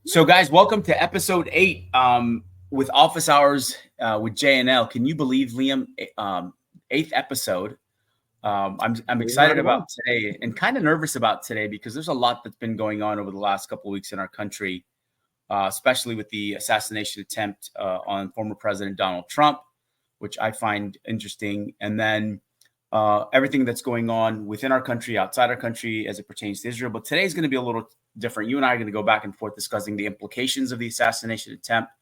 So, guys, welcome to episode 8 with Office Hours with J&L. Can you believe, Liam, 8th episode? I'm excited about today and kind of nervous about today because there's a lot that's been going on over the last couple of weeks in our country, especially with the assassination attempt on former President Donald Trump, which I find interesting. And then everything that's going on within our country, outside our country as it pertains to Israel. But today's going to be a little different. You and I are going to go back and forth discussing the implications of the assassination attempt.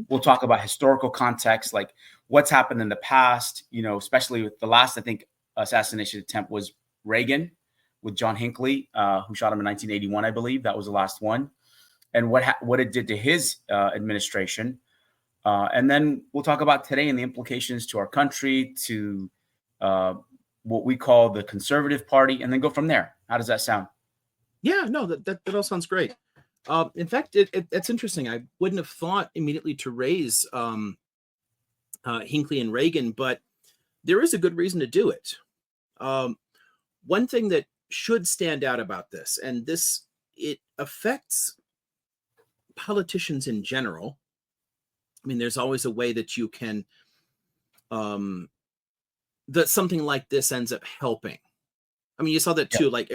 We'll talk about historical context, like what's happened in the past, you know, especially with the last, I think, assassination attempt was Reagan with John Hinckley, who shot him in 1981, I believe. That was the last one. And what it did to his administration. And then we'll talk about today and the implications to our country, to what we call the conservative party, and then go from there. How does that sound? Yeah, no, that all sounds great. In fact, it's interesting. I wouldn't have thought immediately to raise Hinckley and Reagan, but there is a good reason to do it. One thing that should stand out about this, and it affects politicians in general. I mean, there's always a way that you can, that something like this ends up helping. I mean, you saw that too. Like,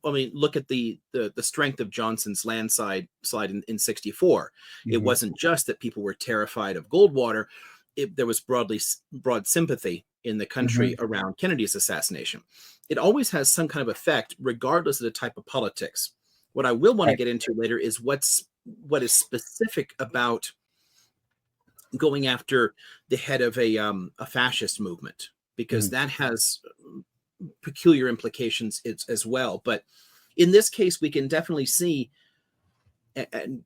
I mean, look at the strength of Johnson's landslide in 64. It wasn't just that people were terrified of Goldwater. There was broad sympathy in the country around Kennedy's assassination. It always has some kind of effect, regardless of the type of politics. What I will want to get into later is what is specific about going after the head of a fascist movement, because that has peculiar implications as well. But in this case, we can definitely see, and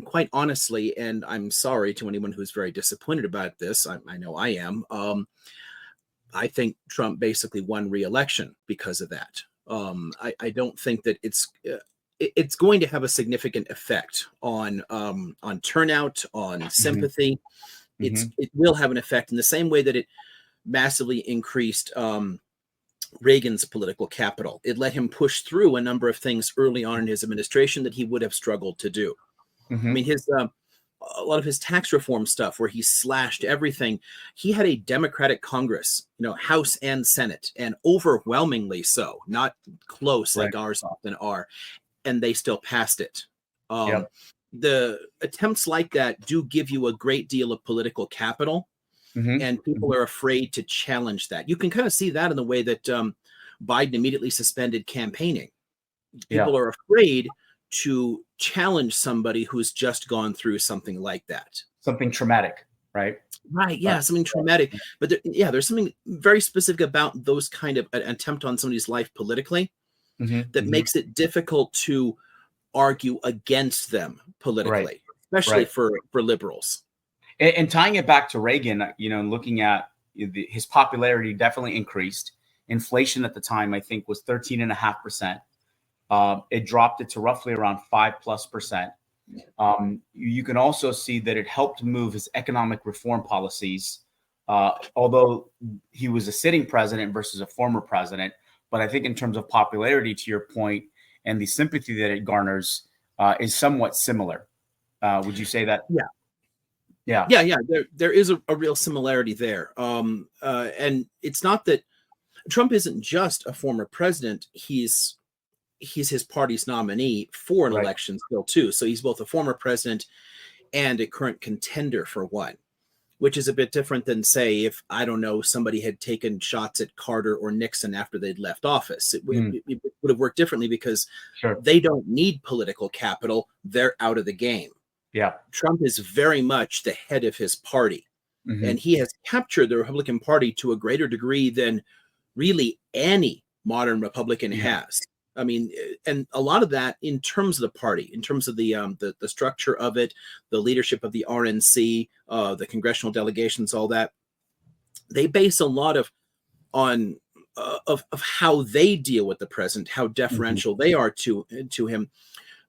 quite honestly, and I'm sorry to anyone who's very disappointed about this, I know I am, I think Trump basically won re-election because of that. I don't think that it's going to have a significant effect on turnout, on sympathy. It will have an effect in the same way that it massively increased Reagan's political capital. It let him push through a number of things early on in his administration that he would have struggled to do. I mean, a lot of his tax reform stuff, where he slashed everything. He had a Democratic Congress, House and Senate, and overwhelmingly so, not close like ours often are, and they still passed it. The attempts like that do give you a great deal of political capital. And people are afraid to challenge that. You can kind of see that in the way that Biden immediately suspended campaigning. People are afraid to challenge somebody who's just gone through something like that. Something traumatic, right? Right, yeah, something traumatic. But there's something very specific about those kind of an attempt on somebody's life politically that makes it difficult to argue against them politically, especially for liberals. And tying it back to Reagan, looking at his popularity definitely increased. Inflation at the time, I think, was 13.5%. It dropped it to roughly around 5+%. You can also see that it helped move his economic reform policies, although he was a sitting president versus a former president. But I think in terms of popularity, to your point, and the sympathy that it garners is somewhat similar. Would you say that? Yeah. There is a real similarity there. And it's not that Trump isn't just a former president. He's his party's nominee for an election still too. So he's both a former president and a current contender for one, which is a bit different than, say, if, I don't know, somebody had taken shots at Carter or Nixon after they'd left office. It would have worked differently because they don't need political capital. They're out of the game. Yeah, Trump is very much the head of his party, and he has captured the Republican Party to a greater degree than really any modern Republican has. I mean, and a lot of that in terms of the party, in terms of the structure of it, the leadership of the RNC, the congressional delegations, all that, they base a lot on how they deal with the president, how deferential they are to him,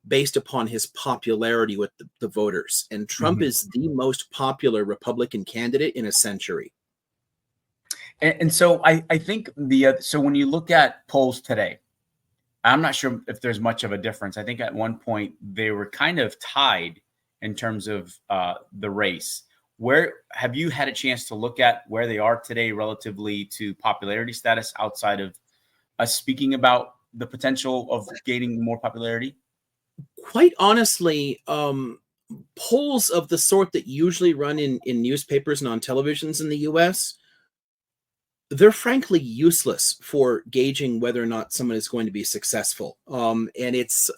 based upon his popularity with the voters. And Trump is the most popular Republican candidate in a century. And so I think so when you look at polls today, I'm not sure if there's much of a difference. I think at one point they were kind of tied in terms of the race. Where have you had a chance to look at where they are today relatively to popularity status outside of us speaking about the potential of gaining more popularity? Quite honestly, polls of the sort that usually run in newspapers and on televisions in the US, they're frankly useless for gauging whether or not someone is going to be successful. And it's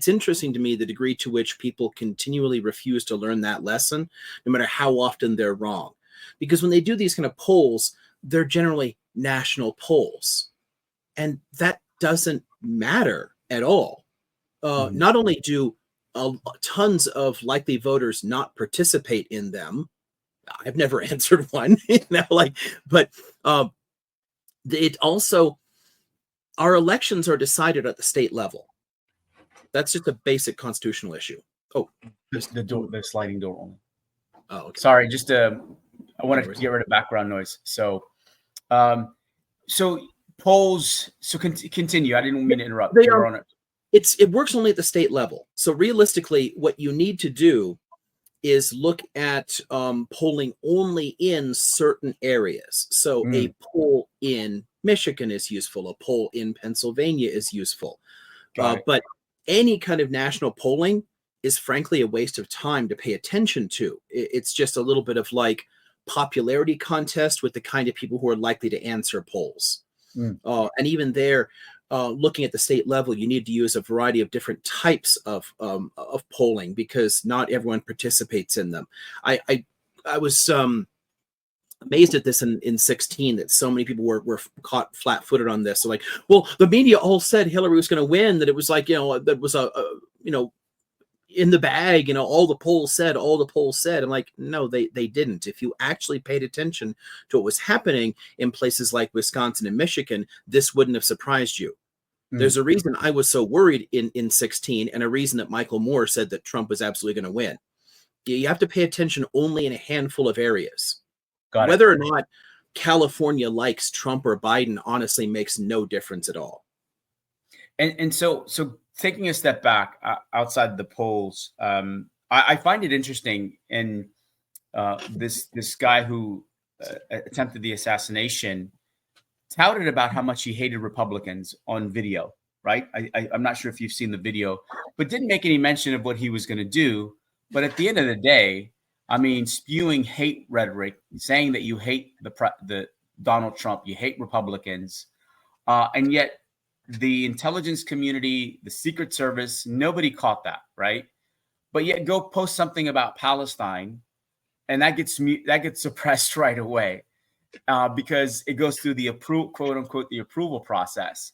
interesting to me the degree to which people continually refuse to learn that lesson, no matter how often they're wrong. Because when they do these kind of polls, they're generally national polls. And that doesn't matter at all. Not only do tons of likely voters not participate in them, I've never answered one, but it also, our elections are decided at the state level. That's just a basic constitutional issue. Oh, the sliding door only. Oh, okay. Sorry, just I want to get rid of background noise. So, polls. So continue. I didn't mean to interrupt. It works only at the state level. So realistically, what you need to do is look at polling only in certain areas. So a poll in Michigan is useful. A poll in Pennsylvania is useful. But any kind of national polling is frankly a waste of time to pay attention to. It's just a little bit of like popularity contest with the kind of people who are likely to answer polls. And even there, looking at the state level, you need to use a variety of different types of polling because not everyone participates in them. I was amazed at this in 16 that so many people were caught flat-footed on this. So like, well, the media all said Hillary was going to win, that it was like, that was in the bag, all the polls said. I'm like, no, they didn't. If you actually paid attention to what was happening in places like Wisconsin and Michigan, this wouldn't have surprised you. There's a reason I was so worried in 16, and a reason that Michael Moore said that Trump was absolutely going to win. You have to pay attention only in a handful of areas. Whether or not California likes Trump or Biden honestly makes no difference at all. And so taking a step back outside the polls, I find it interesting in this guy who attempted the assassination touted about how much he hated Republicans on video, right? I'm not sure if you've seen the video, but didn't make any mention of what he was going to do. But at the end of the day, I mean, spewing hate rhetoric, saying that you hate the Donald Trump, you hate Republicans, and yet the intelligence community, the Secret Service, nobody caught that, right? But yet go post something about Palestine, and that gets suppressed right away because it goes through the quote unquote the approval process,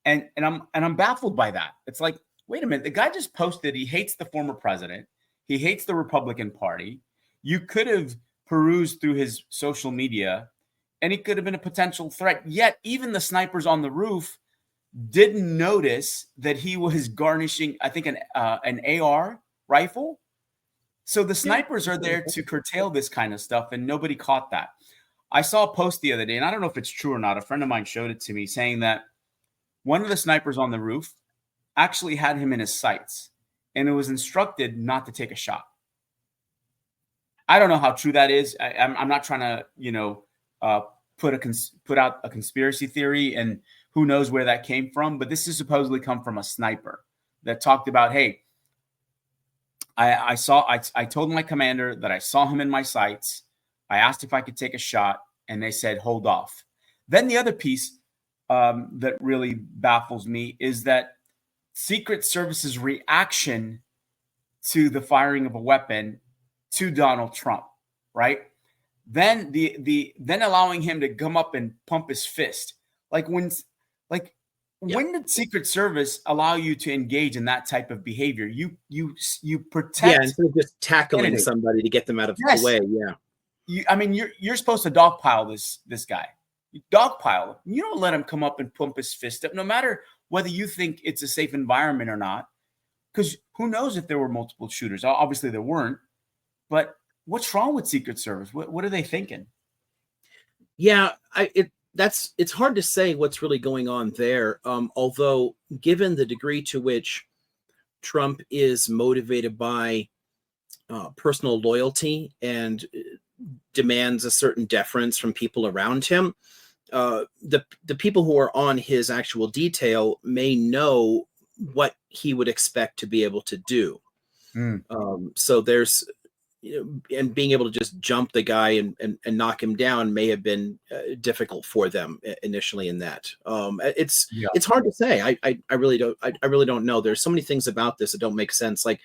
and I'm baffled by that. It's like, wait a minute, the guy just posted he hates the former president, he hates the Republican Party. You could have perused through his social media, and he could have been a potential threat. Yet even the snipers on the roof didn't notice that he was garnishing, I think, an AR rifle. So the snipers are there to curtail this kind of stuff, and nobody caught that. I saw a post the other day, and I don't know if it's true or not. A friend of mine showed it to me, saying that one of the snipers on the roof actually had him in his sights, and it was instructed not to take a shot. I don't know how true that is. I'm not trying to, put out a conspiracy theory, and who knows where that came from. But this is supposedly come from a sniper that talked about, hey, I told my commander that I saw him in my sights. I asked if I could take a shot, and they said, hold off. Then the other piece that really baffles me is that Secret Service's reaction to the firing of a weapon to Donald Trump, right? Then then allowing him to come up and pump his fist. When did Secret Service allow you to engage in that type of behavior? You protect. Yeah, instead of just tackling somebody to get them out of the way. Yeah. You're supposed to dogpile this guy. You dogpile him. You don't let him come up and pump his fist up, no matter whether you think it's a safe environment or not. Because who knows if there were multiple shooters? Obviously there weren't. But what's wrong with Secret Service? What are they thinking? Yeah, it's hard to say what's really going on there. Although, given the degree to which Trump is motivated by personal loyalty and demands a certain deference from people around him, the people who are on his actual detail may know what he would expect to be able to do. So there's, and being able to just jump the guy and knock him down may have been difficult for them initially in that. It's hard to say. I really don't know. There's so many things about this that don't make sense. Like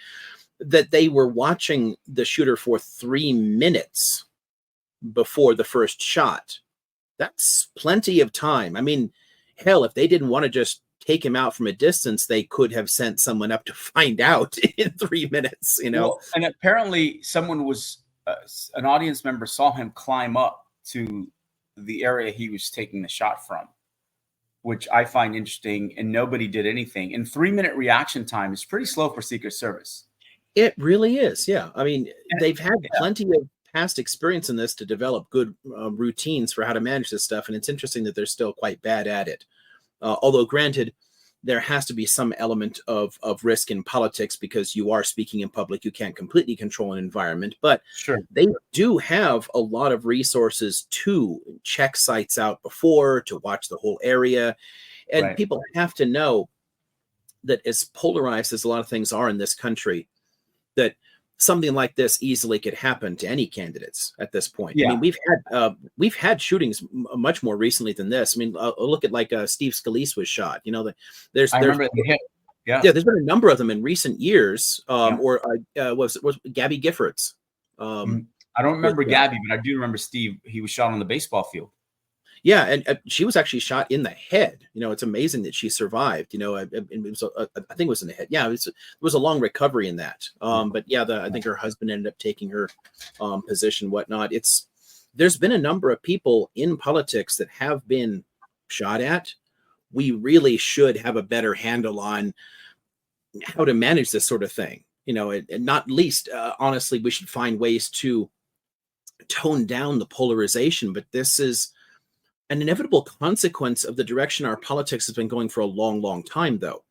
that they were watching the shooter for 3 minutes before the first shot. That's plenty of time. I mean, hell, if they didn't want to just take him out from a distance, they could have sent someone up to find out in 3 minutes, Well, and apparently someone was, an audience member saw him climb up to the area he was taking the shot from, which I find interesting, and nobody did anything. And 3-minute reaction time is pretty slow for Secret Service. It really is, yeah. I mean, they've had plenty of past experience in this to develop good routines for how to manage this stuff, and it's interesting that they're still quite bad at it. Although, granted, there has to be some element of risk in politics because you are speaking in public. You can't completely control an environment, but sure, they do have a lot of resources to check sites out before, to watch the whole area. And people have to know that as polarized as a lot of things are in this country, that something like this easily could happen to any candidates at this point. I mean, we've had shootings much more recently than this. I mean, look at like Steve Scalise was shot. You know, there's been a number of them in recent years. Or was Gabby Giffords? I don't remember Gabby, but I do remember Steve. He was shot on the baseball field. Yeah, and she was actually shot in the head. You know, it's amazing that she survived. You know, I think it was in the head. Yeah, it was a long recovery in that. But yeah, I think her husband ended up taking her position, whatnot. There's been a number of people in politics that have been shot at. We really should have a better handle on how to manage this sort of thing. You know, and not least, honestly, we should find ways to tone down the polarization. But this is an inevitable consequence of the direction our politics has been going for a long, long time, though.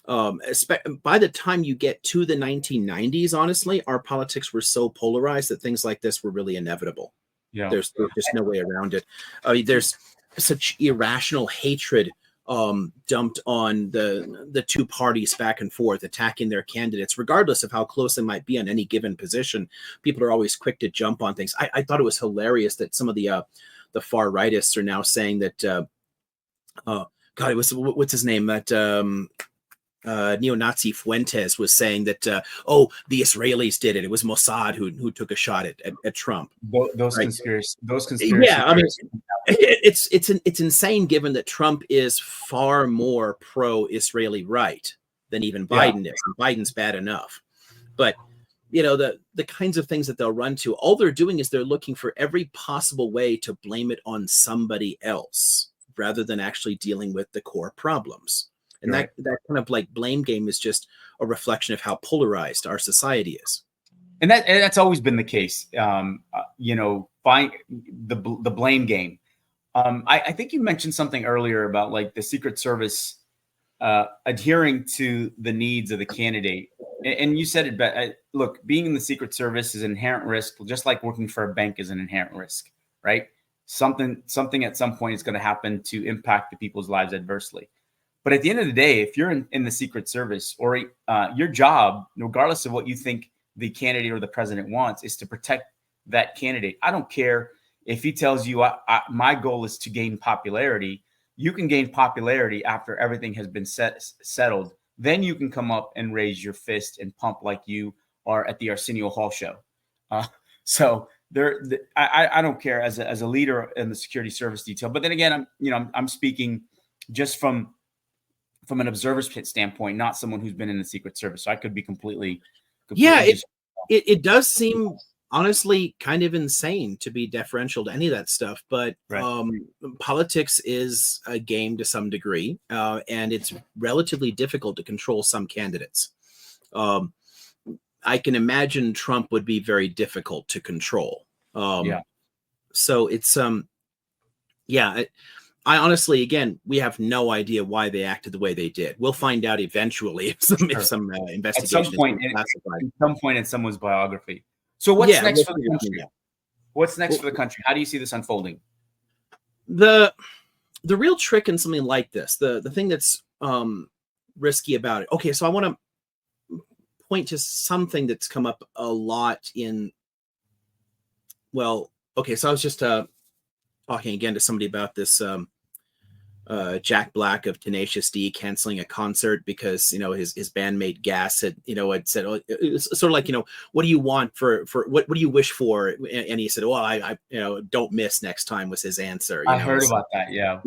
By the time you get to the 1990s, honestly, our politics were so polarized that things like this were really inevitable. Yeah, there's just no way around it. I mean, there's such irrational hatred dumped on the two parties back and forth, attacking their candidates, regardless of how close they might be on any given position. People are always quick to jump on things. I thought it was hilarious that some of the far rightists are now saying that, God, it was, what's his name? That neo-Nazi Fuentes was saying that, the Israelis did it. It was Mossad who took a shot at Trump. Those conspiracy. Yeah, I mean, it's insane given that Trump is far more pro-Israeli right than even Biden is. And Biden's bad enough, but you know, the kinds of things that they'll run to, all they're doing is they're looking for every possible way to blame it on somebody else rather than actually dealing with the core problems. And that kind of like blame game is just a reflection of how polarized our society is. And that's always been the case. You know, find the blame game. I think you mentioned something earlier about like the Secret Service adhering to the needs of the candidate. And you said it, but look, being in the Secret Service is an inherent risk, just like working for a bank is an inherent risk, right? Something at some point is going to happen to impact the people's lives adversely. But at the end of the day, if you're in the Secret Service, or your job, regardless of what you think the candidate or the president wants, is to protect that candidate. I don't care if he tells you my goal is to gain popularity. You can gain popularity after everything has been settled. Then you can come up and raise your fist and pump like you are at the Arsenio Hall show. So I don't care as a leader in the security service detail. But then again, I'm speaking just from an observer's standpoint, not someone who's been in the Secret Service. So I could be completely it does seem honestly kind of insane to be deferential to any of that stuff, but politics is a game to some degree, and it's relatively difficult to control some candidates. I can imagine Trump would be very difficult to control. So it's I honestly, again, we have no idea why they acted the way they did. We'll find out eventually if some investigation is classified. At some point in someone's biography. So what's Yeah, next for the country? What's next for the country? How do you see this unfolding? The real trick in something like this, the thing that's risky about it. Okay, so I want to point to something that's come up a lot in. Well, okay, so I was just talking again to somebody about this Jack Black of Tenacious D canceling a concert because his bandmate Gas had said, oh, it's sort of like, what do you want for what do you wish for, and he said, well, I don't miss next time, was his answer. I heard about that. Yeah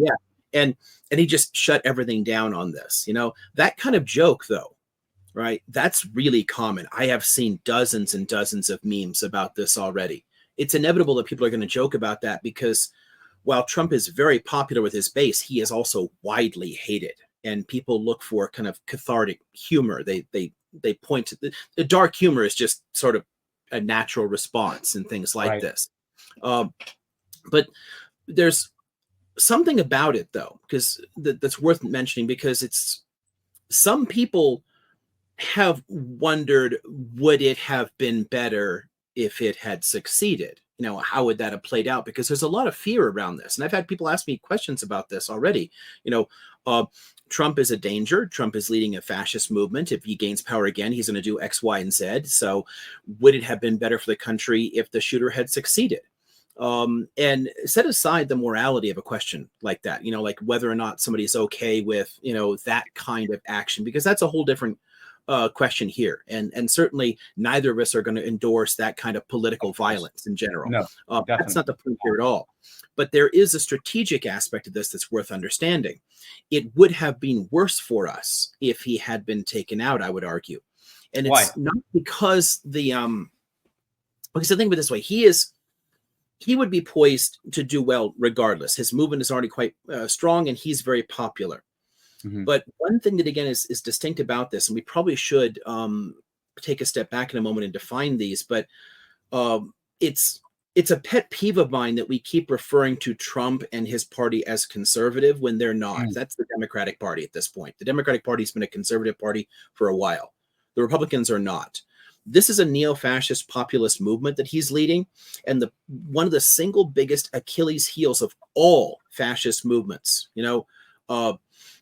and he just shut everything down on this. That kind of joke, though, right, that's really common. I have seen dozens and dozens of memes about this already. It's inevitable that people are going to joke about that because while Trump is very popular with his base, he is also widely hated, and people look for kind of cathartic humor. They point to the dark humor is just sort of a natural response and things like this. But there's something about it, though, because that's worth mentioning, because it's some people have wondered, would it have been better if it had succeeded? How would that have played out? Because there's a lot of fear around this. And I've had people ask me questions about this already. Trump is a danger. Trump is leading a fascist movement. If he gains power again, he's going to do X, Y, and Z. So would it have been better for the country if the shooter had succeeded? And set aside the morality of a question like that, like whether or not somebody's okay with, that kind of action, because that's a whole different question here, and certainly neither of us are going to endorse that kind of political violence in general. No, that's not the point here at all. But there is a strategic aspect of this that's worth understanding. It would have been worse for us if he had been taken out, I would argue, and it's not because because I think of it this way: he would be poised to do well regardless. His movement is already quite strong, and he's very popular. Mm-hmm. But one thing that, again, is distinct about this, and we probably should take a step back in a moment and define these, but it's a pet peeve of mine that we keep referring to Trump and his party as conservative when they're not. Mm. That's the Democratic Party at this point. The Democratic Party has been a conservative party for a while. The Republicans are not. This is a neo-fascist populist movement that he's leading, and one of the single biggest Achilles heels of all fascist movements,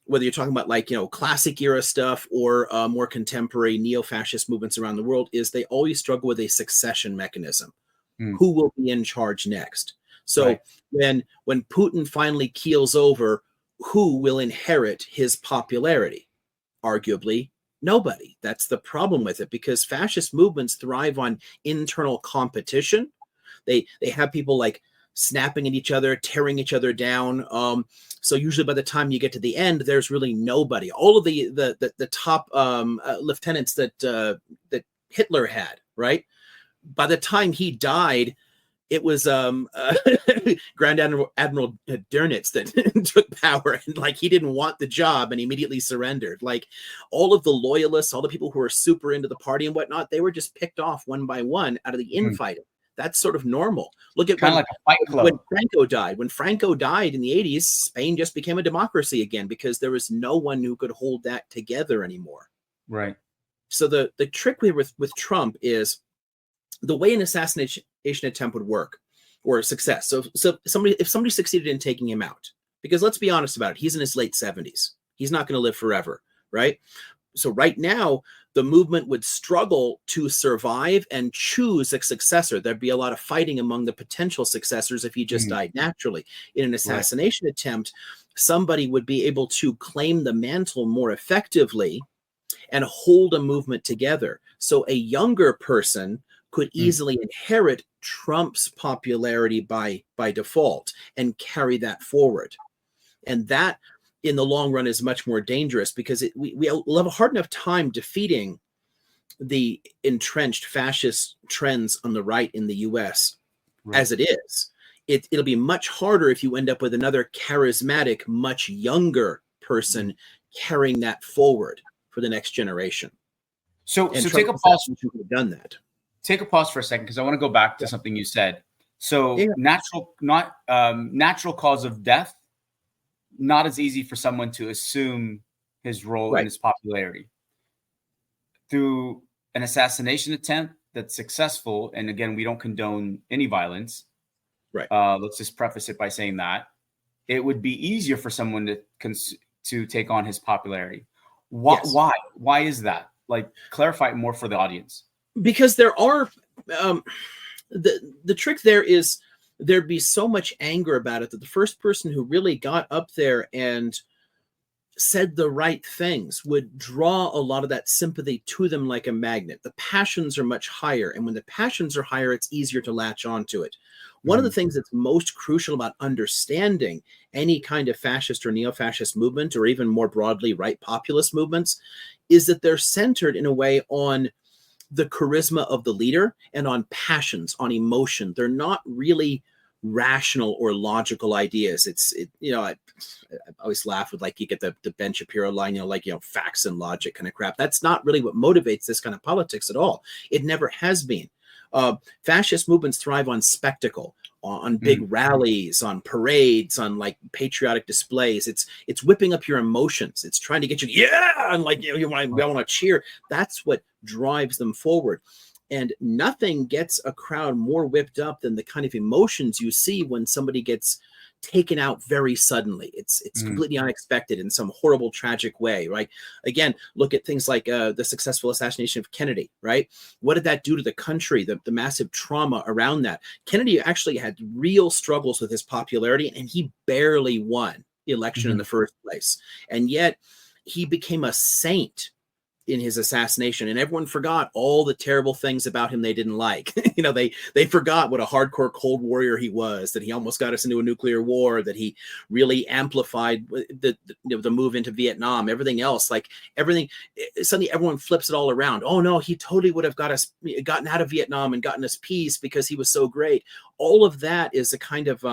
whether you're talking about classic era stuff or more contemporary neo-fascist movements around the world, is they always struggle with a succession mechanism. Mm. Who will be in charge next? So when Putin finally keels over, who will inherit his popularity? Arguably, nobody. That's the problem with it, because fascist movements thrive on internal competition. They have people snapping at each other, tearing each other down. So usually by the time you get to the end, there's really nobody. All of the top lieutenants that Hitler had, right? By the time he died, it was Grand Admiral Dönitz that took power, and he didn't want the job and he immediately surrendered. All of the loyalists, all the people who were super into the party and whatnot, they were just picked off one by one out of the infighting. That's sort of normal. Look at kind of like a fight club. When Franco died. When Franco died in the 80s, Spain just became a democracy again because there was no one who could hold that together anymore. Right. So the trick with Trump is the way an assassination attempt would work, or a success. So if somebody succeeded in taking him out, because let's be honest about it, he's in his late 70s. He's not going to live forever, right? So right now, the movement would struggle to survive and choose a successor. There'd be a lot of fighting among the potential successors if he just died naturally. In an assassination attempt, somebody would be able to claim the mantle more effectively and hold a movement together. So a younger person could easily inherit Trump's popularity by default and carry that forward. And that, in the long run, is much more dangerous because we'll have a hard enough time defeating the entrenched fascist trends on the right in the US as it is. It'll be much harder if you end up with another charismatic, much younger person carrying that forward for the next generation. So take a pause. Done that. Take a pause for a second, because I want to go back to something you said. So natural cause of death not as easy for someone to assume his role and his popularity. Through an assassination attempt that's successful, and again, we don't condone any violence. Right. Let's just preface it by saying that it would be easier for someone to take on his popularity. Why? Yes. Why is that? Like, clarify it more for the audience. Because there are the trick there is there'd be so much anger about it that the first person who really got up there and said the right things would draw a lot of that sympathy to them like a magnet. The passions are much higher, and when the passions are higher, it's easier to latch onto it. One of the things that's most crucial about understanding any kind of fascist or neo-fascist movement, or even more broadly right populist movements, is that they're centered in a way on the charisma of the leader and on passions, on emotion. They're not really rational or logical ideas. I always laugh with, like, you get the Ben Shapiro line, facts and logic kind of crap. That's not really what motivates this kind of politics at all. It never has been. Fascist movements thrive on spectacle, on big rallies, on parades, on like patriotic displays. It's whipping up your emotions. It's trying to get you, and like, you want to cheer. That's what drives them forward. And nothing gets a crowd more whipped up than the kind of emotions you see when somebody gets taken out very suddenly. It's completely unexpected in some horrible, tragic way, right? Again, look at things like the successful assassination of Kennedy, right? What did that do to the country, the massive trauma around that? Kennedy actually had real struggles with his popularity, and he barely won the election in the first place. And yet he became a saint in his assassination, and everyone forgot all the terrible things about him they didn't like. They forgot what a hardcore Cold Warrior he was, that he almost got us into a nuclear war, that he really amplified the move into Vietnam, everything else, suddenly everyone flips it all around. Oh no, he totally would have gotten out of Vietnam and gotten us peace because he was so great. All of that is a kind of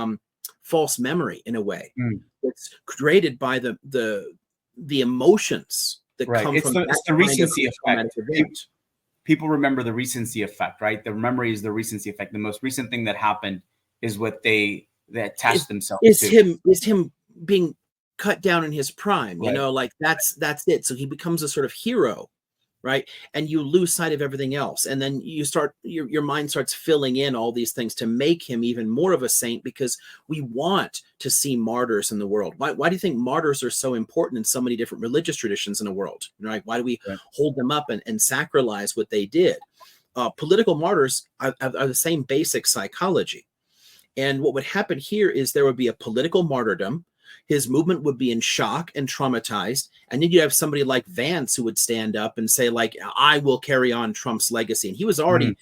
false memory in a way. It's created by the emotions that come it's from the recency effect. People remember the recency effect, right? The memory is the recency effect. The most recent thing that happened is what they attach themselves to. Is him being cut down in his prime, that's it. So he becomes a sort of hero, right? And you lose sight of everything else. And then you start, your mind starts filling in all these things to make him even more of a saint, because we want to see martyrs in the world. Why do you think martyrs are so important in so many different religious traditions in the world, right? Why do we hold them up and sacralize what they did? Political martyrs are the same basic psychology. And what would happen here is there would be a political martyrdom. His movement would be in shock and traumatized. And then you have somebody like Vance who would stand up and say, like, I will carry on Trump's legacy. And he was already,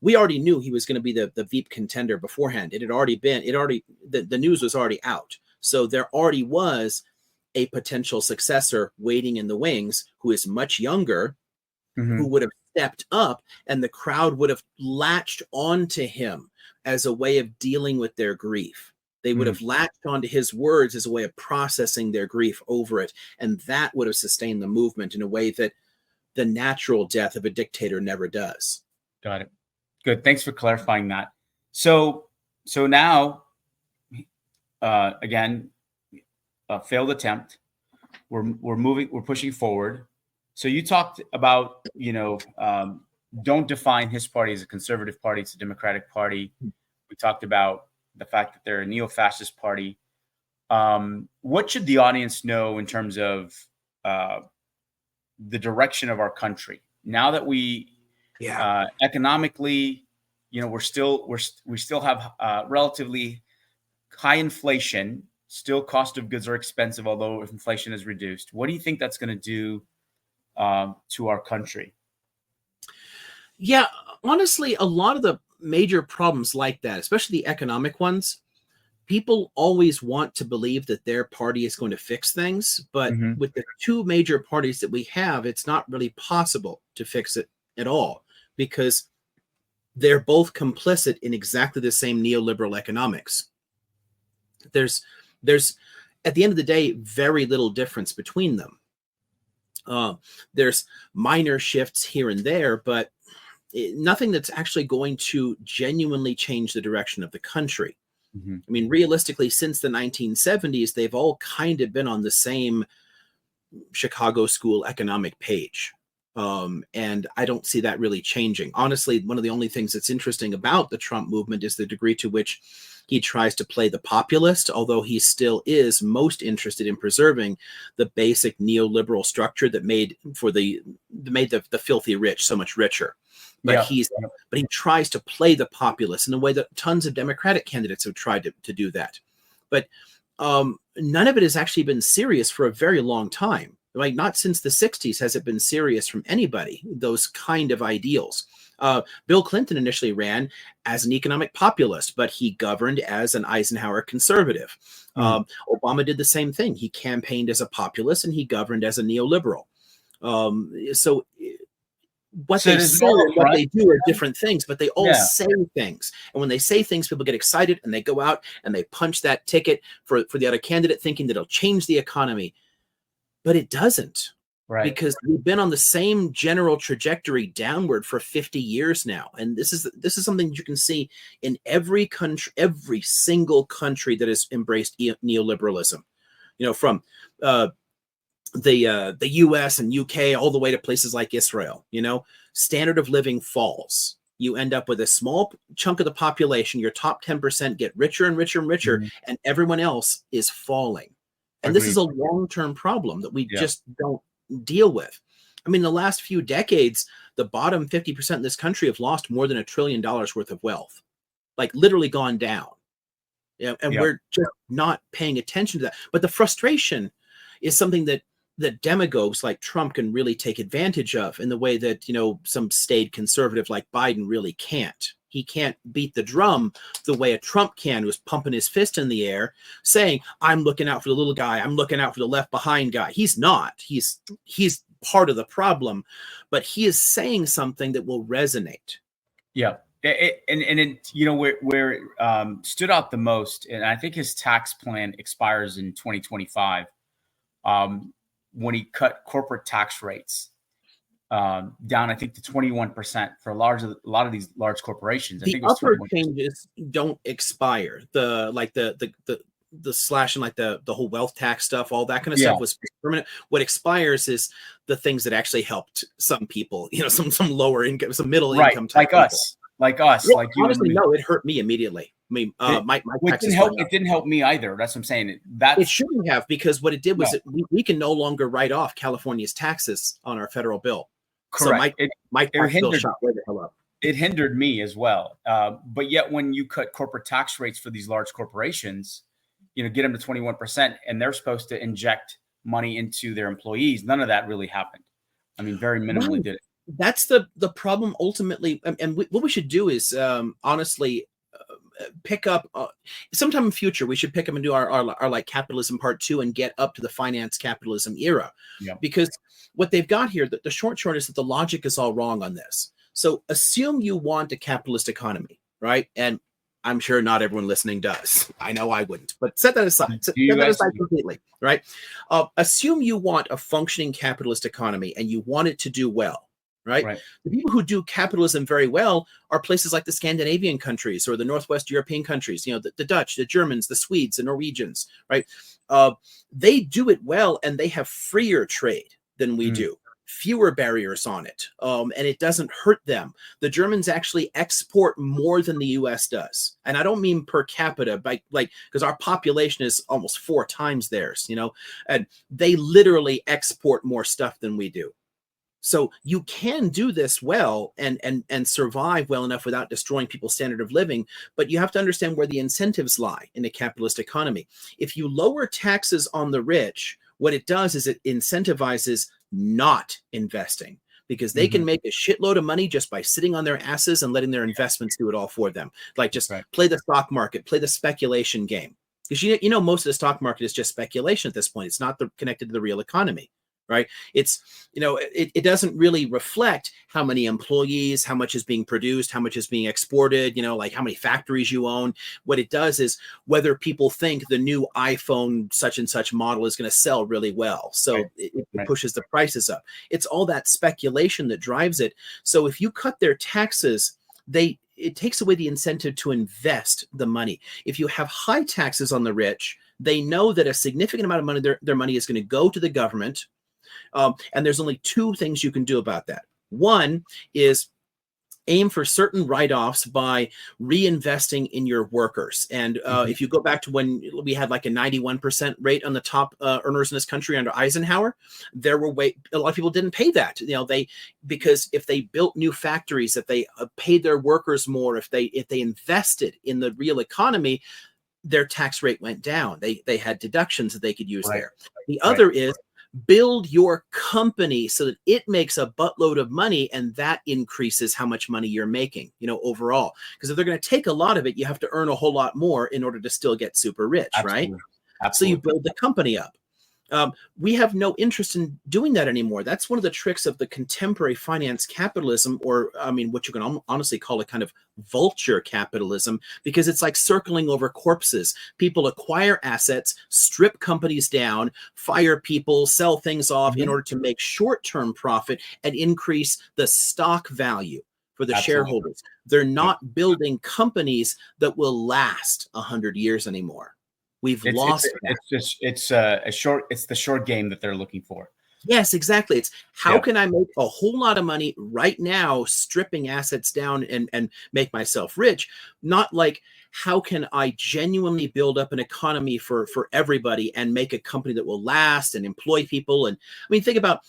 we already knew he was going to be the Veep contender beforehand. It had already been, the news was already out. So there already was a potential successor waiting in the wings who is much younger, who would have stepped up, and the crowd would have latched onto him as a way of dealing with their grief. They would have latched onto his words as a way of processing their grief over it. And that would have sustained the movement in a way that the natural death of a dictator never does. Got it. Good. Thanks for clarifying that. So now, again, a failed attempt. We're pushing forward. So you talked about, don't define his party as a conservative party. It's a Democratic party. We talked about the fact that they're a neo-fascist party. What should the audience know in terms of the direction of our country now that we economically, we still have relatively high inflation. Still, cost of goods are expensive, although inflation is reduced. What do you think that's going to do to our country? Yeah, honestly, a lot of the major problems like that, especially the economic ones, people always want to believe that their party is going to fix things. But with the two major parties that we have, it's not really possible to fix it at all, because they're both complicit in exactly the same neoliberal economics. There's at the end of the day, very little difference between them. There's minor shifts here and there, but nothing that's actually going to genuinely change the direction of the country. Mm-hmm. I mean, realistically, since the 1970s, they've all kind of been on the same Chicago school economic page. And I don't see that really changing. Honestly, one of the only things that's interesting about the Trump movement is the degree to which he tries to play the populist, although he still is most interested in preserving the basic neoliberal structure that made the filthy rich so much richer. But he tries to play the populist in a way that tons of Democratic candidates have tried to do that. But none of it has actually been serious for a very long time. Like, not since the 60s has it been serious from anybody, those kind of ideals. Bill Clinton initially ran as an economic populist, but he governed as an Eisenhower conservative. Obama did the same thing. He campaigned as a populist and he governed as a neoliberal. So what they say and what they do are different things, but they all say things. And when they say things, people get excited and they go out and they punch that ticket for the other candidate, thinking that it'll change the economy. But it doesn't, because we've been on the same general trajectory downward for 50 years now. And this is something you can see in every country, every single country that has embraced neoliberalism, from the US and UK all the way to places like Israel. Standard of living falls. You end up with a small chunk of the population, your top 10% get richer and richer and richer, and everyone else is falling. And this is a long-term problem that we just don't deal with. I mean, the last few decades, the bottom 50% of this country have lost more than $1 trillion worth of wealth, like literally gone down. We're just not paying attention to that. But the frustration is something that demagogues like Trump can really take advantage of in the way that, some staid conservative like Biden really can't. He can't beat the drum the way a Trump can, who's pumping his fist in the air, saying, I'm looking out for the little guy. I'm looking out for the left behind guy. He's not. He's part of the problem, but he is saying something that will resonate. Yeah. Where stood out the most, and I think his tax plan expires in 2025, when he cut corporate tax rates down, I think, to 21% for a lot of these large corporations. The upward changes don't expire. The slash and like the whole wealth tax stuff, all that kind of stuff was permanent. What expires is the things that actually helped some people, some lower income, some middle income type people. Like us. Yeah, like you. Honestly, no, it hurt me immediately. I mean, my taxes it didn't help me either. That's what I'm saying. It shouldn't have, because what it did was we can no longer write off California's taxes on our federal bill. Correct. So my tax bill shot way the hell up. It hindered me as well. But yet, when you cut corporate tax rates for these large corporations, get them to 21%, and they're supposed to inject money into their employees, none of that really happened. I mean, very minimally did it. That's the problem ultimately. And what we should do is honestly pick up sometime in future. We should pick up and do our like capitalism part 2 and get up to the finance capitalism era. Because what they've got here, the short is that the logic is all wrong on this. So assume you want a capitalist economy, right? And I'm sure not everyone listening does. I know I wouldn't, but set that aside. Set that aside completely, right? Assume you want a functioning capitalist economy and you want it to do well. Right? The people who do capitalism very well are places like the Scandinavian countries or the Northwest European countries, the Dutch, the Germans, the Swedes, the Norwegians, right? They do it well, and they have freer trade than we do, fewer barriers on it, and it doesn't hurt them. The Germans actually export more than the US does. And I don't mean per capita, but because our population is almost 4 times theirs, and they literally export more stuff than we do. So you can do this well and survive well enough without destroying people's standard of living, but you have to understand where the incentives lie in a capitalist economy. If you lower taxes on the rich, what it does is it incentivizes not investing, because they can make a shitload of money just by sitting on their asses and letting their investments do it all for them. Like just play the stock market, play the speculation game. Because most of the stock market is just speculation at this point. It's not connected to the real economy. Right. It's, it doesn't really reflect how many employees, how much is being produced, how much is being exported, like how many factories you own. What it does is whether people think the new iPhone such and such model is going to sell really well. So it pushes the prices up. It's all that speculation that drives it. So if you cut their taxes, it takes away the incentive to invest the money. If you have high taxes on the rich, they know that a significant amount of money, their money is going to go to the government. And there's only two things you can do about that. One is aim for certain write-offs by reinvesting in your workers. And if you go back to when we had like a 91% rate on the top earners in this country under Eisenhower, there were a lot of people didn't pay that. Because if they built new factories, if they paid their workers more, if they invested in the real economy, their tax rate went down. They had deductions that they could use there. The other is build your company so that it makes a buttload of money, and that increases how much money you're making, overall. Because if they're going to take a lot of it, you have to earn a whole lot more in order to still get super rich, right? Absolutely. So you build the company up. We have no interest in doing that anymore. That's one of the tricks of the contemporary finance capitalism, or what you can honestly call a kind of vulture capitalism, because it's like circling over corpses. People acquire assets, strip companies down, fire people, sell things off in order to make short-term profit and increase the stock value for the shareholders. They're not building companies that will last 100 years anymore. We've lost that. It's the short game that they're looking for. Yes, exactly. It's how can I make a whole lot of money right now, stripping assets down and make myself rich? Not like, how can I genuinely build up an economy for everybody and make a company that will last and employ people? And think about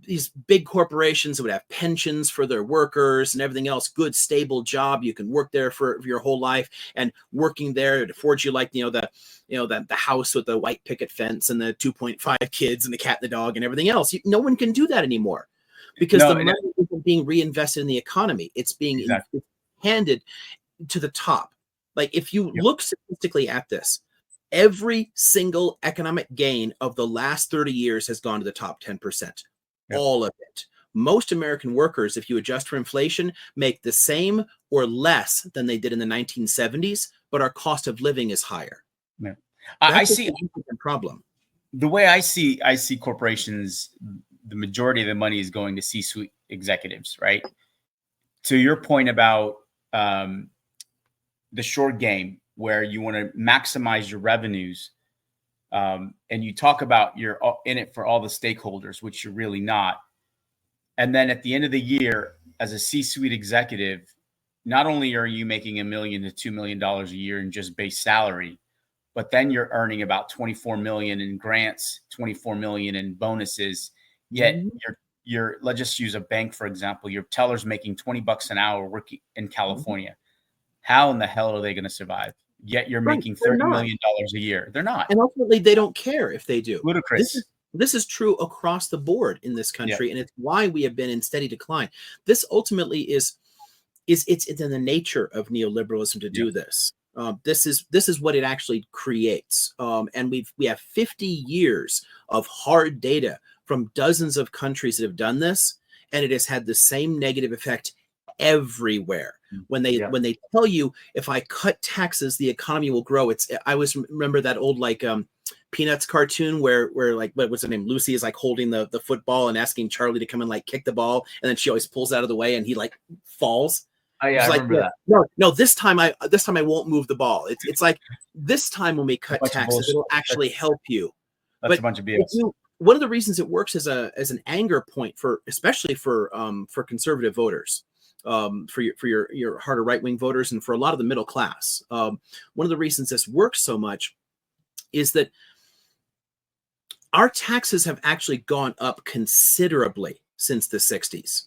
these big corporations that would have pensions for their workers and everything else, good, stable job. You can work there for your whole life, and working there, it affords you the house with the white picket fence and the 2.5 kids and the cat and the dog and everything else. No one can do that anymore, because the money isn't being reinvested in the economy. It's being handed to the top. Like, if you look statistically at this, every single economic gain of the last 30 years has gone to the top 10%. All of it. Most American workers, if you adjust for inflation, make the same or less than they did in the 1970s, but our cost of living is higher. Yeah. I see a problem. The way I see corporations, the majority of the money is going to C-suite executives, right? To your point about the short game, where you want to maximize your revenues, and you talk about you're in it for all the stakeholders, which you're really not. And then at the end of the year, as a C-suite executive, not only are you making $1 million to $2 million a year in just base salary, but then you're earning about $24 million in grants, $24 million in bonuses. Yet let's just use a bank, for example. Your teller's making $20 an hour working in California. How in the hell are they going to survive? Yet you're making $30 million a year. They're not. And ultimately, they don't care if they do. Ludicrous. This is true across the board in this country, and it's why we have been in steady decline. This ultimately it's in the nature of neoliberalism to do this. This is what it actually creates. And we have 50 years of hard data from dozens of countries that have done this, and it has had the same negative effect everywhere. When they tell you, if I cut taxes, the economy will grow. I always remember that old Peanuts cartoon where like, what was her name? Lucy is like holding the football and asking Charlie to come and like kick the ball, and then she always pulls out of the way and he like falls. Oh yeah, I remember that. No, this time I won't move the ball. It's like, this time when we cut taxes, it'll actually help you. That's a bunch of BS. One of the reasons it works as an anger point especially for conservative voters, for your harder right-wing voters, and for a lot of the middle class. One of the reasons this works so much is that our taxes have actually gone up considerably since the 60s.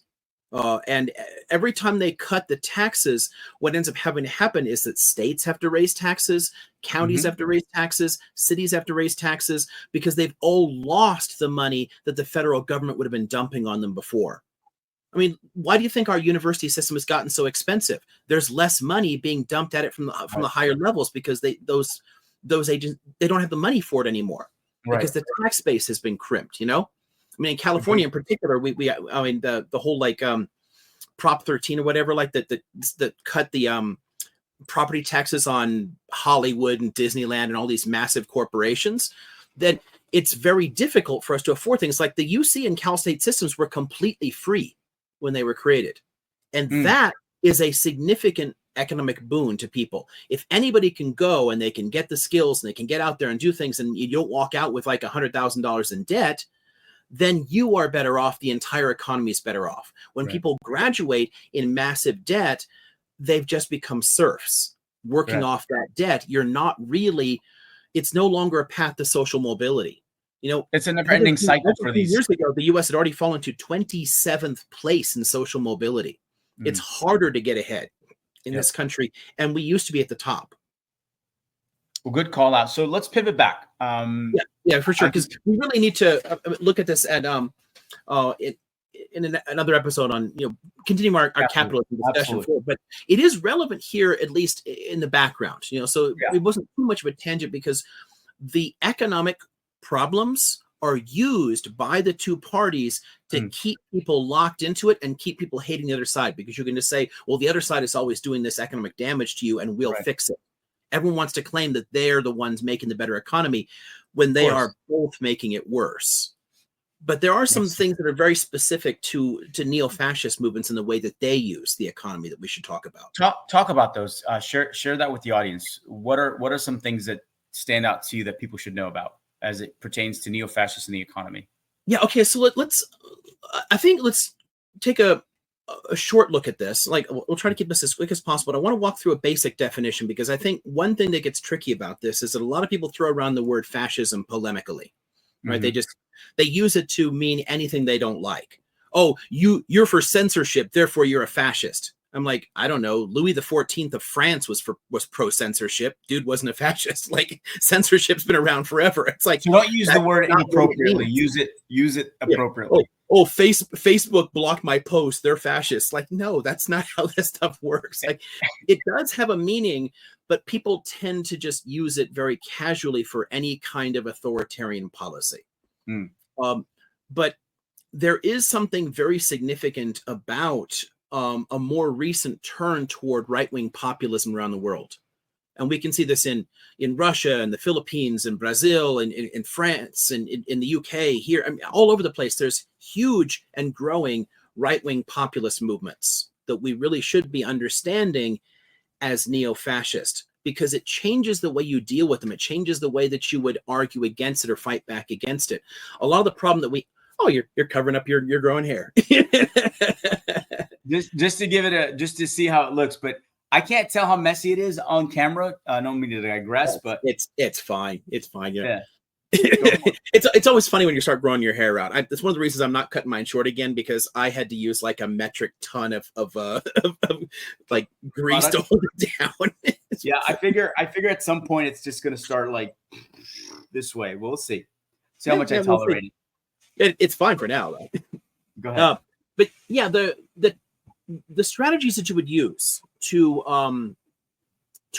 And every time they cut the taxes, what ends up having to happen is that states have to raise taxes, counties have to raise taxes, cities have to raise taxes, because they've all lost the money that the federal government would have been dumping on them before. I mean, why do you think our university system has gotten so expensive? There's less money being dumped at it from the higher levels, because those agents, they don't have the money for it anymore, because the tax base has been crimped. I mean, in California in particular, the whole Prop 13 or whatever, like that cut the property taxes on Hollywood and Disneyland and all these massive corporations, that it's very difficult for us to afford things. Like the UC and Cal State systems were completely free when they were created. And that is a significant economic boon to people. If anybody can go and they can get the skills and they can get out there and do things, and you don't walk out with like $100,000 in debt, then you are better off. The entire economy is better off. When people graduate in massive debt, they've just become serfs. Working off that debt, you're not really, it's no longer a path to social mobility. You know, it's a never-ending cycle for these. Years ago, the U.S. had already fallen to 27th place in social mobility. It's harder to get ahead in this country, and we used to be at the top. Well, good call out. So let's pivot back. Yeah, for sure, because we really need to look at this at in another episode on, you know, continuing our capitalism discussion forward. But it is relevant here, at least in the background, you know, so it wasn't too much of a tangent, because the economic problems are used by the two parties to keep people locked into it and keep people hating the other side, because you're going to say, well, the other side is always doing this economic damage to you and we'll fix it. Everyone wants to claim that they're the ones making the better economy when they are both making it worse. But there are some things that are very specific to neo-fascist movements in the way that they use the economy that we should talk about. Talk about those. Share that with the audience. What are some things that stand out to you that people should know about as it pertains to neo-fascists and the economy? Yeah. Okay. So let's take a short look at this. Like, we'll try to keep this as quick as possible. But I want to walk through a basic definition, because I think one thing that gets tricky about this is that a lot of people throw around the word fascism polemically, right? They use it to mean anything they don't like. Oh, you're for censorship, therefore you're a fascist. I'm like, I don't know. Louis XIV of France was pro censorship. Dude wasn't a fascist. Like, censorship's been around forever. It's like, so don't use the word inappropriately. Use it appropriately. Facebook blocked my post, they're fascists. Like, no, that's not how this stuff works. Like, it does have a meaning, but people tend to just use it very casually for any kind of authoritarian policy. But there is something very significant about a more recent turn toward right-wing populism around the world. And we can see this in Russia and the Philippines and Brazil and in France and in the UK, here, I mean, all over the place. There's huge and growing right-wing populist movements that we really should be understanding as neo-fascist, because it changes the way you deal with them. It changes the way that you would argue against it or fight back against it. A lot of the problem that you're covering up your growing hair. just to give it just to see how it looks, but I can't tell how messy it is on camera. I don't mean to digress, but it's fine. It's fine. Yeah. It's always funny when you start growing your hair out. That's one of the reasons I'm not cutting mine short again, because I had to use like a metric ton of like grease to hold it down. Yeah, I figure at some point it's just going to start like this way. We'll see how much I tolerate it. It's fine for now, though. Go ahead. But yeah, the strategies that you would use to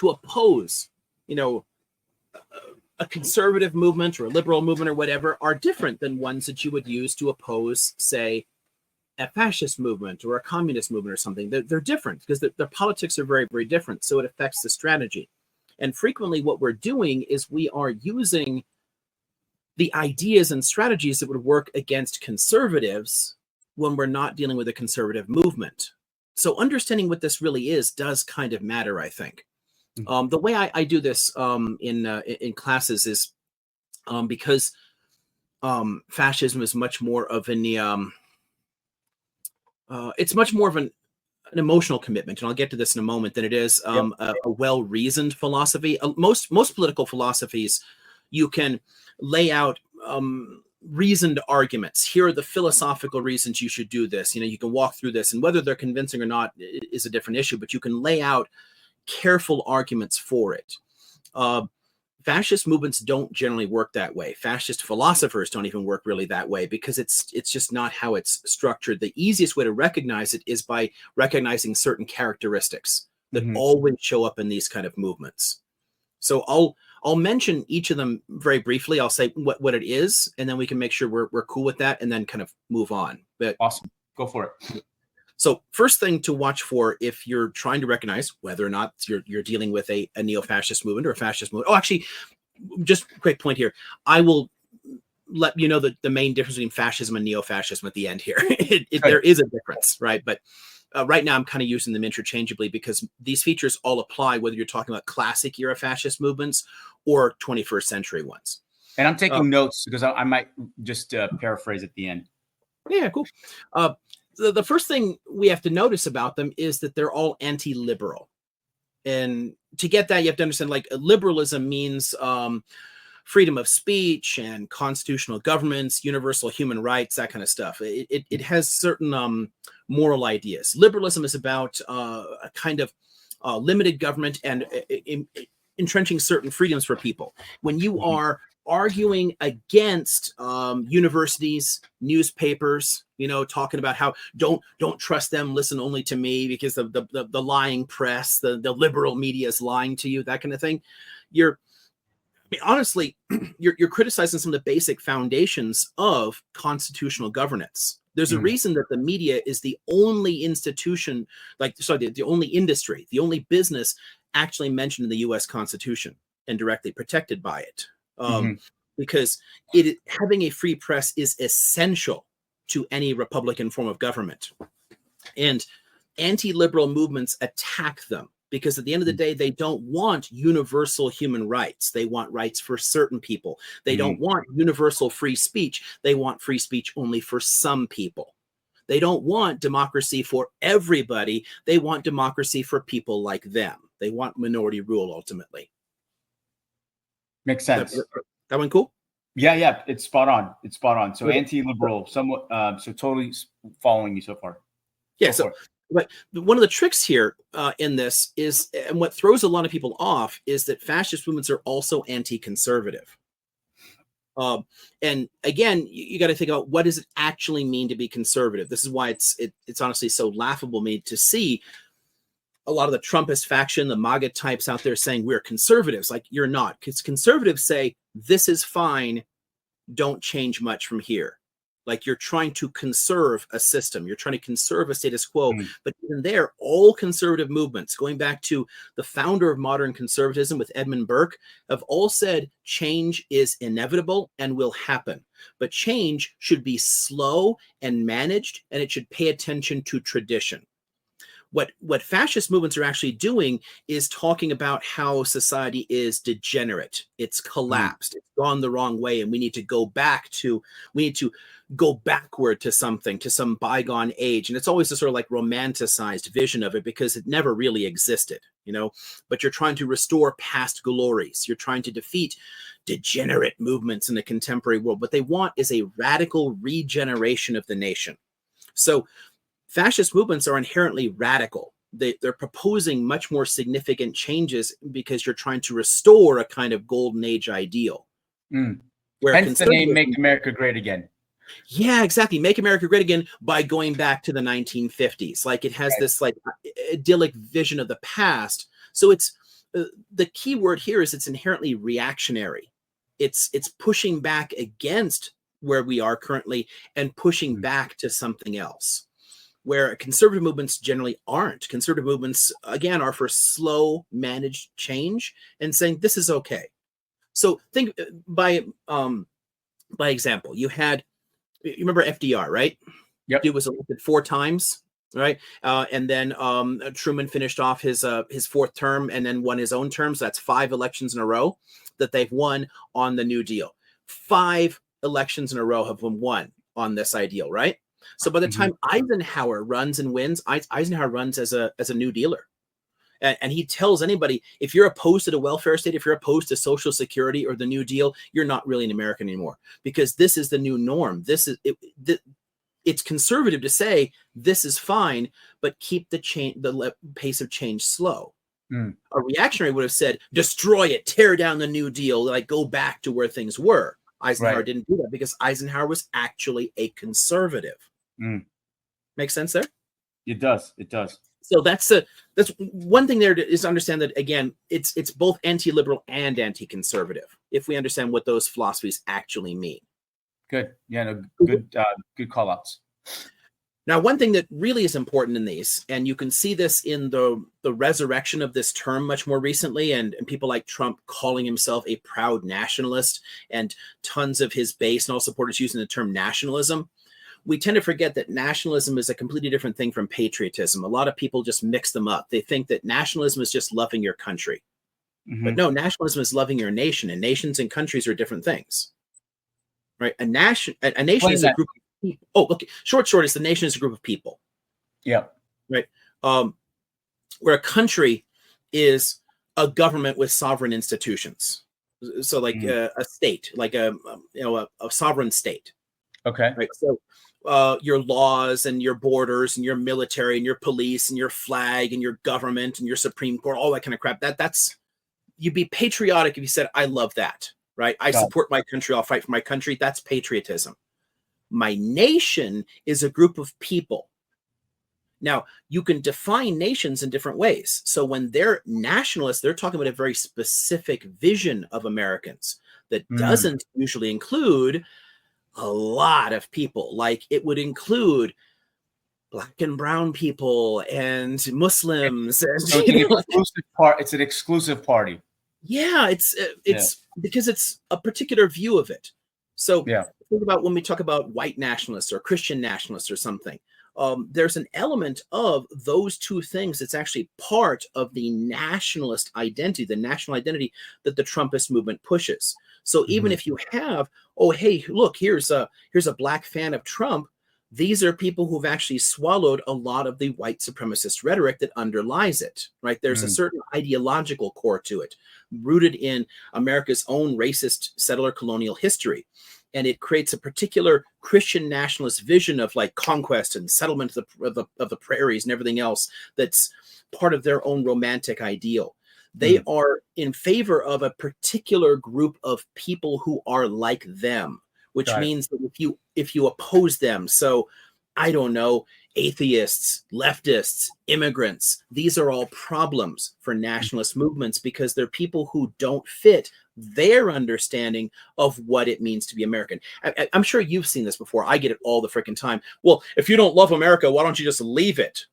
oppose, you know, a conservative movement or a liberal movement or whatever are different than ones that you would use to oppose, say, a fascist movement or a communist movement or something. They're different because their politics are very, very different. So it affects the strategy. And frequently what we're doing is we are using the ideas and strategies that would work against conservatives when we're not dealing with a conservative movement. So understanding what this really is does kind of matter, I think. The way I do this in classes is because fascism is much more of it's much more of an emotional commitment, and I'll get to this in a moment, than it is a well-reasoned philosophy. Most political philosophies, you can lay out reasoned arguments. Here are the philosophical reasons you should do this. You know, you can walk through this, and whether they're convincing or not is a different issue, but you can lay out careful arguments for it. Fascist movements don't generally work that way. Fascist philosophers don't even work really that way, because it's just not how it's structured. The easiest way to recognize it is by recognizing certain characteristics that always show up in these kind of movements. So I'll mention each of them very briefly. I'll say what it is, and then we can make sure we're cool with that, and then kind of move on. But awesome, go for it. So first thing to watch for if you're trying to recognize whether or not you're dealing with a neo-fascist movement or a fascist movement. Oh, actually, just a quick point here. I will let you know that the main difference between fascism and neo-fascism at the end here. There is a difference, right? But right now I'm kind of using them interchangeably because these features all apply whether you're talking about classic era fascist movements or 21st century ones. And I'm taking notes because I might just paraphrase at the end. Yeah, cool. The first thing we have to notice about them is that they're all anti-liberal. And to get that, you have to understand, like, liberalism means freedom of speech and constitutional governments, universal human rights, that kind of stuff. It has certain moral ideas. Liberalism is about a kind of limited government and entrenching certain freedoms for people. When you are arguing against universities, newspapers, talking about how don't trust them, listen only to me because the lying press, the liberal media is lying to you, that kind of thing. Honestly, you're criticizing some of the basic foundations of constitutional governance. There's a reason that the media is the only institution, the only industry, the only business actually mentioned in the U.S. Constitution and directly protected by it. Because having a free press is essential to any Republican form of government. And anti-liberal movements attack them because at the end of the day, they don't want universal human rights. They want rights for certain people. They don't want universal free speech. They want free speech only for some people. They don't want democracy for everybody. They want democracy for people like them. They want minority rule ultimately. Makes sense. That one cool? Yeah, it's spot on. It's spot on. So anti-liberal, somewhat. So totally following you so far. Yeah. But one of the tricks here in this is, and what throws a lot of people off, is that fascist movements are also anti-conservative. And again, you got to think about what does it actually mean to be conservative. This is why it's honestly so laughable me to see a lot of the Trumpist faction, the MAGA types out there saying we're conservatives. Like, you're not, because conservatives say this is fine, don't change much from here. Like, you're trying to conserve a system, you're trying to conserve a status quo. But even there, all conservative movements, going back to the founder of modern conservatism with Edmund Burke, have all said change is inevitable and will happen. But change should be slow and managed, and it should pay attention to tradition. What fascist movements are actually doing is talking about how society is degenerate. It's collapsed. It's gone the wrong way, and we need to go backward to something, to some bygone age. And it's always a sort of like romanticized vision of it because it never really existed, but you're trying to restore past glories. You're trying to defeat degenerate movements in the contemporary world. What they want is a radical regeneration of the nation. So fascist movements are inherently radical. They're proposing much more significant changes because you're trying to restore a kind of golden age ideal. Hence the name Make America Great Again. Yeah, exactly. Make America Great Again by going back to the 1950s. Like, it has this like idyllic vision of the past. So it's the key word here is it's inherently reactionary. It's pushing back against where we are currently and pushing back to something else. Where conservative movements generally aren't. Conservative movements, again, are for slow, managed change and saying this is okay. So think by example, you remember FDR, right? Yep. He was elected 4 times, right? And then Truman finished off his 4th term and then won his own term. So that's 5 elections in a row that they've won on the New Deal. 5 elections in a row have been won on this ideal, right? So by the time Eisenhower runs and wins, Eisenhower runs as a New Dealer. And he tells anybody, if you're opposed to the welfare state, if you're opposed to Social Security or the New Deal, you're not really an American anymore, because this is the new norm. It's conservative to say this is fine, but keep the pace of change slow. A reactionary would have said, destroy it, tear down the New Deal, like go back to where things were. Eisenhower didn't do that because Eisenhower was actually a conservative. Make sense there? It does. So that's one thing there is to understand that, again, it's both anti-liberal and anti-conservative, if we understand what those philosophies actually mean. Good. Yeah, no, good call outs. Now, one thing that really is important in these, and you can see this in the resurrection of this term much more recently, and people like Trump calling himself a proud nationalist, and tons of his base and all supporters using the term nationalism. we tend to forget that nationalism is a completely different thing from patriotism. A lot of people just mix them up. They think that nationalism is just loving your country. But no, nationalism is loving your nation, and nations and countries are different things, right? A nation is a group of people. Oh, okay. Short is the nation is a group of people. Yeah. Right. Where a country is a government with sovereign institutions. So like a state, like a sovereign state. Okay. Right. So your laws and your borders and your military and your police and your flag and your government and your Supreme Court, all that kind of crap. That's you'd be patriotic if you said, I love that. Right. I support my country. I'll fight for my country. That's patriotism. My nation is a group of people. Now, you can define nations in different ways. So when they're nationalists, they're talking about a very specific vision of Americans that doesn't usually include a lot of people. Like it would include Black and brown people and Muslims. So it's an exclusive party. Yeah, it's because it's a particular view of it. So think about when we talk about white nationalists or Christian nationalists or something. There's an element of those two things that's actually part of the nationalist identity, the national identity that the Trumpist movement pushes. So even if you have, oh, hey, look, here's a Black fan of Trump, these are people who've actually swallowed a lot of the white supremacist rhetoric that underlies it, right? There's a certain ideological core to it, rooted in America's own racist settler colonial history. And it creates a particular Christian nationalist vision of like conquest and settlement of the prairies and everything else that's part of their own romantic ideal. They are in favor of a particular group of people who are like them, which means that if you oppose them, so I don't know, atheists, leftists, immigrants, these are all problems for nationalist movements because they're people who don't fit their understanding of what it means to be American. I'm sure you've seen this before. I get it all the freaking time. Well, if you don't love America, why don't you just leave it?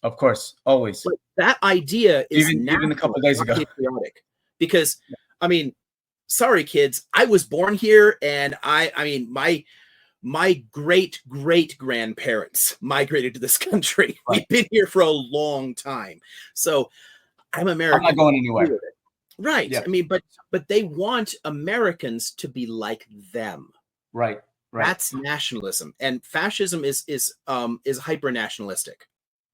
Of course, always. But that idea is even a couple of days ago patriotic, because I mean, sorry kids, I was born here, and I mean my great grandparents migrated to this country. We've been here for a long time, so I'm American. I'm not going anywhere. Right. Yeah. I mean, but they want Americans to be like them. Right. That's nationalism, and fascism is hyper nationalistic.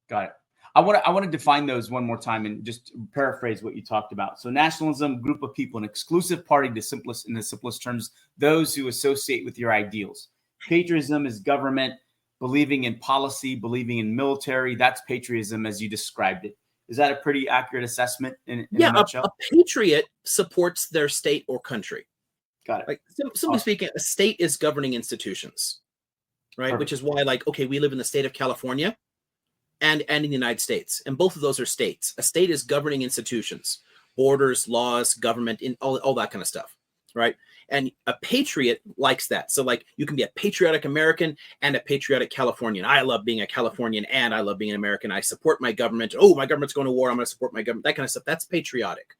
Got it. I want to define those one more time and just paraphrase what you talked about. So nationalism, group of people, an exclusive party, in the simplest terms, those who associate with your ideals. Patriotism is government, believing in policy, believing in military. That's patriotism as you described it. Is that a pretty accurate assessment in a nutshell? A patriot supports their state or country. Got it. Like simply speaking, a state is governing institutions, right? Perfect. Which is why, like, okay, we live in the state of California and in the United States, and both of those are states. A state is governing institutions, borders, laws, government, in all that kind of stuff, right? And a patriot likes that. So like you can be a patriotic American and a patriotic Californian. I love being a Californian and I love being an American. I support my government. Oh, my government's going to war. I'm going to support my government. That kind of stuff. That's patriotic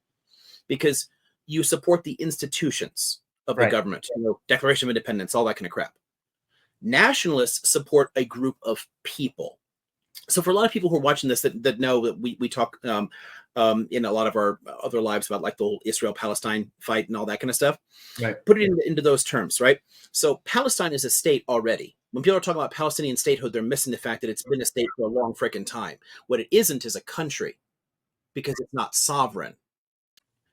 because you support the institutions of the government, Declaration of Independence, all that kind of crap. Nationalists support a group of people. So for a lot of people who are watching this that know that we talk in a lot of our other lives about like the whole Israel-Palestine fight and all that kind of stuff, right? Put it into those terms, right? So Palestine is a state already. When people are talking about Palestinian statehood, they're missing the fact that it's been a state for a long freaking time. What it isn't is a country because it's not sovereign.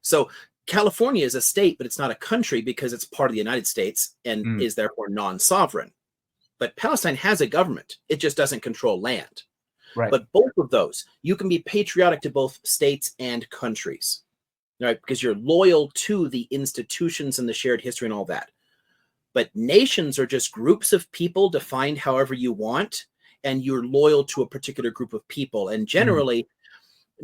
So California is a state, but it's not a country because it's part of the United States and is therefore non-sovereign. But Palestine has a government. It just doesn't control land. Right. But both of those, you can be patriotic to both states and countries, right? Because you're loyal to the institutions and the shared history and all that. But nations are just groups of people defined however you want, and you're loyal to a particular group of people. And generally,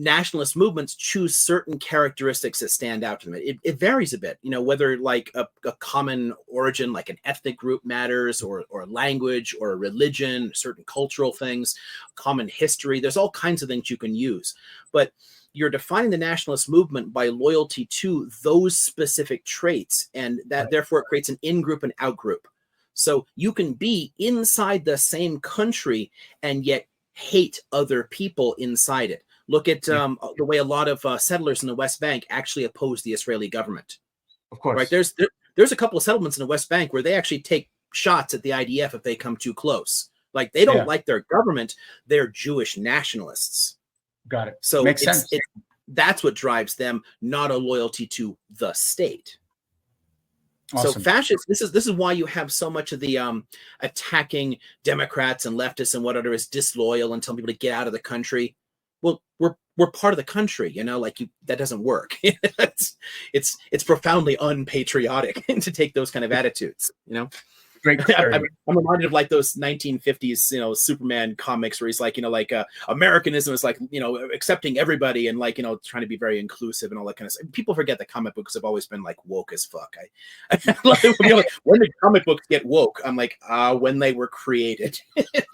nationalist movements choose certain characteristics that stand out to them. It varies a bit, whether like a common origin, like an ethnic group matters, or language, or a religion, certain cultural things, common history. There's all kinds of things you can use. But you're defining the nationalist movement by loyalty to those specific traits, and that therefore it creates an in-group and out-group. So you can be inside the same country and yet hate other people inside it. Look at the way a lot of settlers in the West Bank actually oppose the Israeli government. Of course. Right? There's a couple of settlements in the West Bank where they actually take shots at the IDF if they come too close. Like, they don't like their government. They're Jewish nationalists. Got it. So Makes sense. That's what drives them, not a loyalty to the state. Awesome. So fascists, this is why you have so much of the attacking Democrats and leftists and whatever is disloyal and telling people to get out of the country. Well, we're part of the country, you know, like that doesn't work. it's profoundly unpatriotic to take those kind of attitudes, you know. Great. I'm reminded of like those 1950s, you know, Superman comics where he's like, you know, like Americanism is like, you know, accepting everybody and like, you know, trying to be very inclusive and all that kind of stuff. People forget that comic books have always been like woke as fuck. You know, when did comic books get woke? I'm like, when they were created.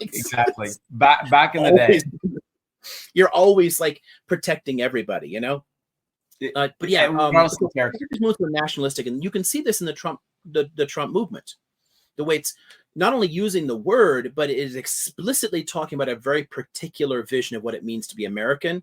Exactly. Back in the day. You're always like protecting everybody, you know. But yeah, most nationalistic, and you can see this in the Trump movement. The way it's not only using the word, but it is explicitly talking about a very particular vision of what it means to be American.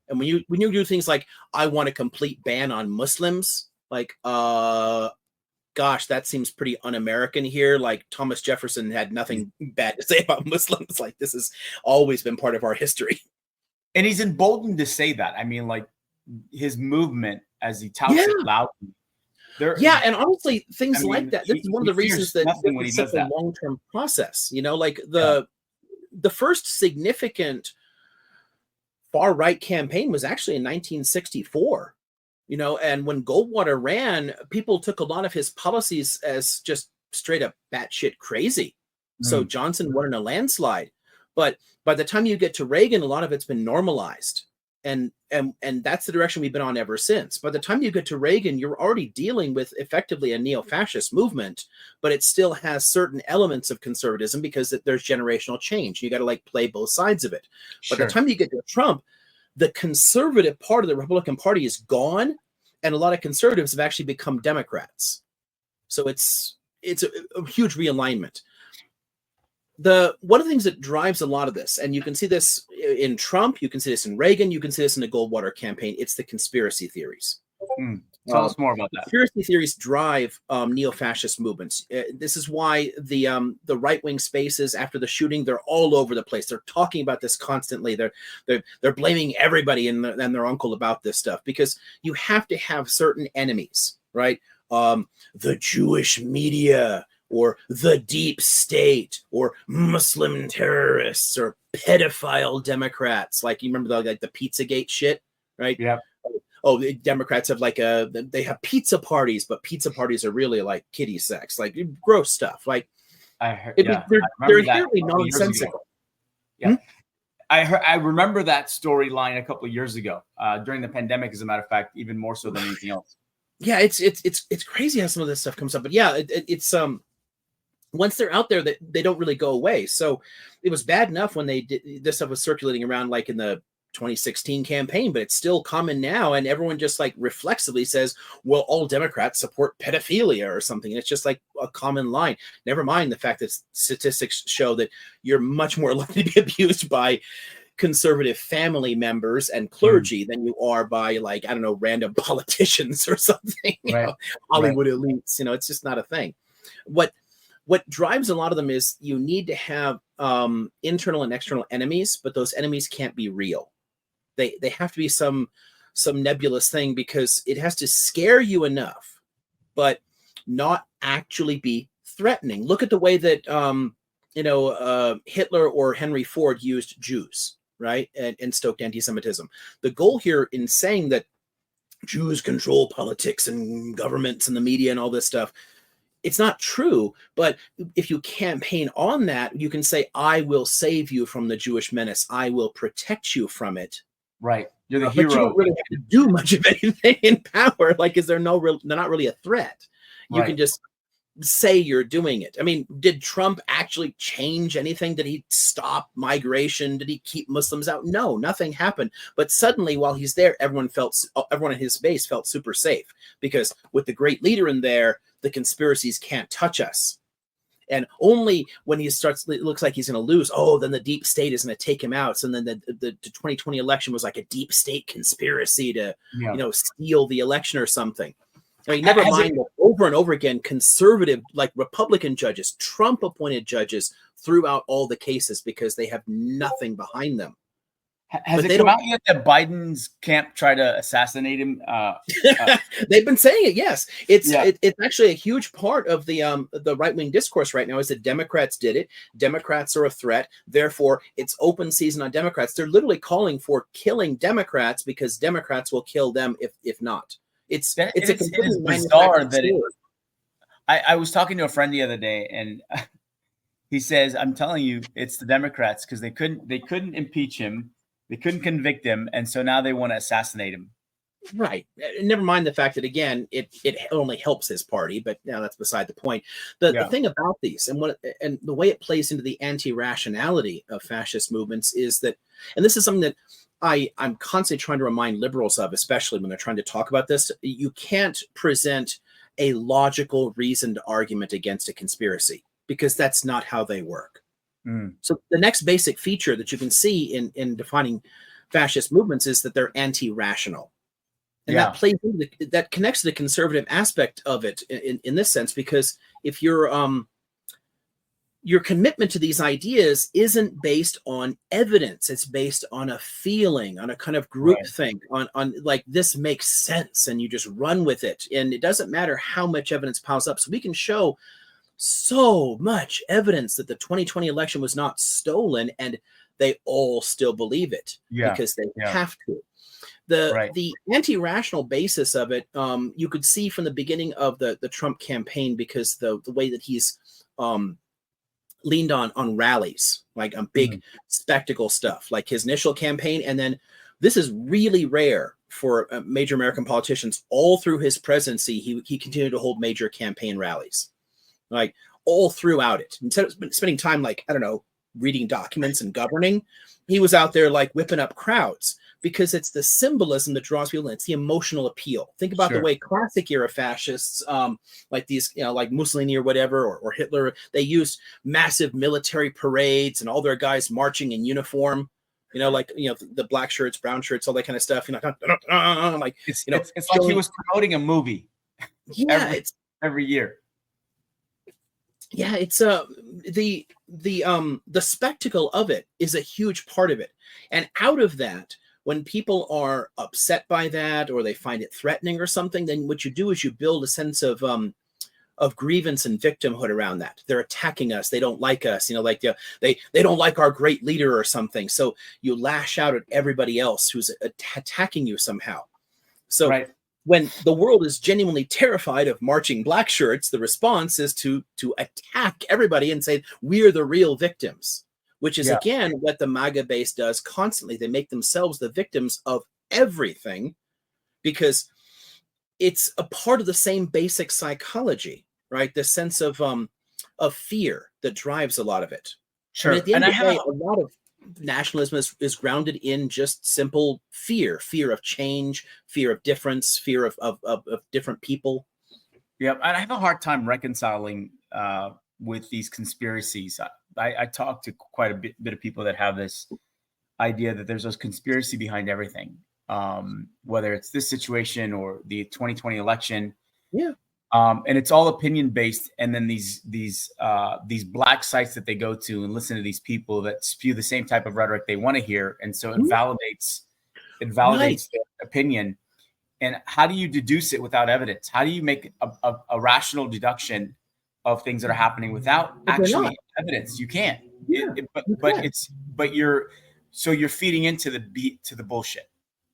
And when you do things like, I want a complete ban on Muslims, like, gosh, that seems pretty un-American here. Like, Thomas Jefferson had nothing bad to say about Muslims. Like, this has always been part of our history. And he's emboldened to say that. I mean, like, his movement, as he touts it loudly. And honestly, things like that. This is one of the reasons that it's such a long-term process. You know, like the first significant far-right campaign was actually in 1964. You know, and when Goldwater ran, people took a lot of his policies as just straight up batshit crazy. So Johnson won in a landslide. But by the time you get to Reagan, a lot of it's been normalized. And that's the direction we've been on ever since. By the time you get to Reagan, you're already dealing with effectively a neo-fascist movement, but it still has certain elements of conservatism because there's generational change. You got to like play both sides of it. By the time you get to Trump, the conservative part of the Republican Party is gone, and a lot of conservatives have actually become Democrats. So it's a huge realignment. One of the things that drives a lot of this, and you can see this in Trump, you can see this in Reagan, you can see this in the Goldwater campaign, it's the conspiracy theories. Tell us more about that. Conspiracy theories drive neo-fascist movements. This is why the right-wing spaces after the shooting, they're all over the place. They're talking about this constantly. They're blaming everybody and their uncle about this stuff, because you have to have certain enemies, right? The Jewish media, or the deep state, or Muslim terrorists, or pedophile Democrats. Like, you remember the Pizzagate shit, right? Yeah. Oh, the Democrats have they have pizza parties, but pizza parties are really like kiddie sex, like gross stuff. Like, they're inherently nonsensical. Yeah. I remember that storyline a couple of years ago during the pandemic, as a matter of fact, even more so than anything else. Yeah, it's crazy how some of this stuff comes up, but yeah, it's once they're out there, that they don't really go away. So it was bad enough when this stuff was circulating around, like in the 2016 campaign, but it's still common now, and everyone just like reflexively says, well, all Democrats support pedophilia or something, and it's just like a common line. Never mind the fact that statistics show that you're much more likely to be abused by conservative family members and clergy than you are by, like, I don't know, random politicians or something, you know, Hollywood elites. You know, it's just not a thing. What drives a lot of them is you need to have internal and external enemies, but those enemies can't be real. They have to be some nebulous thing, because it has to scare you enough, but not actually be threatening. Look at the way that Hitler or Henry Ford used Jews, right, and stoked anti-Semitism. The goal here in saying that Jews control politics and governments and the media and all this stuff, it's not true. But if you campaign on that, you can say, I will save you from the Jewish menace. I will protect you from it. Right. You're the hero. But you don't really have to do much of anything in power. Like, they're not really a threat. You can just say you're doing it. I mean, did Trump actually change anything? Did he stop migration? Did he keep Muslims out? No, nothing happened. But suddenly, while he's there, everyone in his base felt super safe, because with the great leader in there, the conspiracies can't touch us. And only when he starts, it looks like he's going to lose. Oh, then the deep state is going to take him out. So then the 2020 election was like a deep state conspiracy to, steal the election or something. I mean, never mind that over and over again, conservative, like Republican judges, Trump appointed judges threw out all the cases because they have nothing behind them. Has it come out yet that Biden's camp tried to assassinate him? They've been saying it. Yes, it's actually a huge part of the right-wing discourse right now is that Democrats did it. Democrats are a threat. Therefore, it's open season on Democrats. They're literally calling for killing Democrats because Democrats will kill them if not. It is bizarre that I was talking to a friend the other day, and he says, "I'm telling you, it's the Democrats because they couldn't impeach him." They couldn't convict him, and so now they want to assassinate him. Right. Never mind the fact that, again, it only helps his party, but now that's beside the point. The thing about these and the way it plays into the anti-rationality of fascist movements is that, and this is something that I'm constantly trying to remind liberals of, especially when they're trying to talk about this, you can't present a logical, reasoned argument against a conspiracy because that's not how they work. So the next basic feature that you can see in defining fascist movements is that they're anti-rational. And that plays into that connects to the conservative aspect of it in this sense, because if your commitment to these ideas isn't based on evidence, it's based on a feeling, on a kind of group thing, on like this makes sense, and you just run with it. And it doesn't matter how much evidence piles up. So we can show so much evidence that the 2020 election was not stolen, and they all still believe it because they have to. The anti-rational basis of it, you could see from the beginning of the Trump campaign, because the way that he's leaned on rallies, like on big spectacle stuff, like his initial campaign. And then this is really rare for major American politicians. All through his presidency, he continued to hold major campaign rallies. Like all throughout it, instead of spending time, like, I don't know, reading documents and governing, he was out there like whipping up crowds because it's the symbolism that draws people in. It's the emotional appeal. Think about the way classic era fascists, like these, like Mussolini or whatever, or Hitler, they used massive military parades and all their guys marching in uniform. Like the black shirts, brown shirts, all that kind of stuff. Like it's like he was promoting a movie. Every year. Yeah, it's the spectacle of it is a huge part of it. And out of that, when people are upset by that or they find it threatening or something, then what you do is you build a sense of grievance and victimhood around that. They're attacking us. They don't like us. Like they don't like our great leader or something. So you lash out at everybody else who's attacking you somehow. So when the world is genuinely terrified of marching black shirts, the response is to attack everybody and say, we're the real victims, which is, again, what the MAGA base does constantly. They make themselves the victims of everything because it's a part of the same basic psychology, right? The sense of fear that drives a lot of it. Sure. And at the end of the day, a lot of nationalism is grounded in just simple fear of change, fear of difference, fear of different people. Yeah, and I have a hard time reconciling with these conspiracies. I talk to quite a bit of people that have this idea that there's a conspiracy behind everything, whether it's this situation or the 2020 election. Yeah. And it's all opinion based, and then these black sites that they go to and listen to these people that spew the same type of rhetoric they want to hear, and so it validates their opinion. And how do you deduce it without evidence? How do you make a rational deduction of things that are happening without actually evidence? You can't. But you're feeding into the bullshit.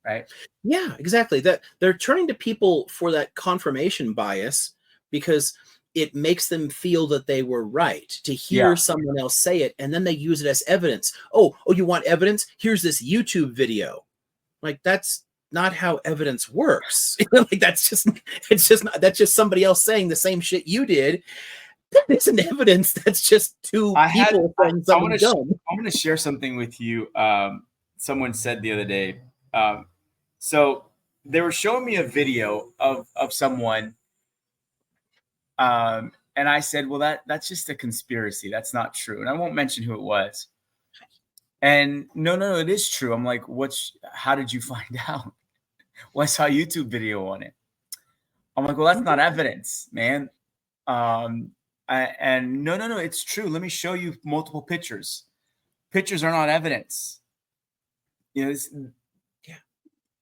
Right. Yeah, exactly. That they're turning to people for that confirmation bias because it makes them feel that they were right to hear someone else say it, and then they use it as evidence. Oh, you want evidence? Here's this YouTube video. Like, that's not how evidence works. Like, that's just somebody else saying the same shit you did. That isn't evidence. That's just two people saying something dumb. I'm going to share something with you. Someone said the other day. So they were showing me a video of someone, And I said, well, that's just a conspiracy. That's not true. And I won't mention who it was. And no, it is true. I'm like, how did you find out? Well, I saw a YouTube video on it. I'm like, well, that's not evidence, man. And no, it's true. Let me show you multiple pictures. Pictures are not evidence. You know,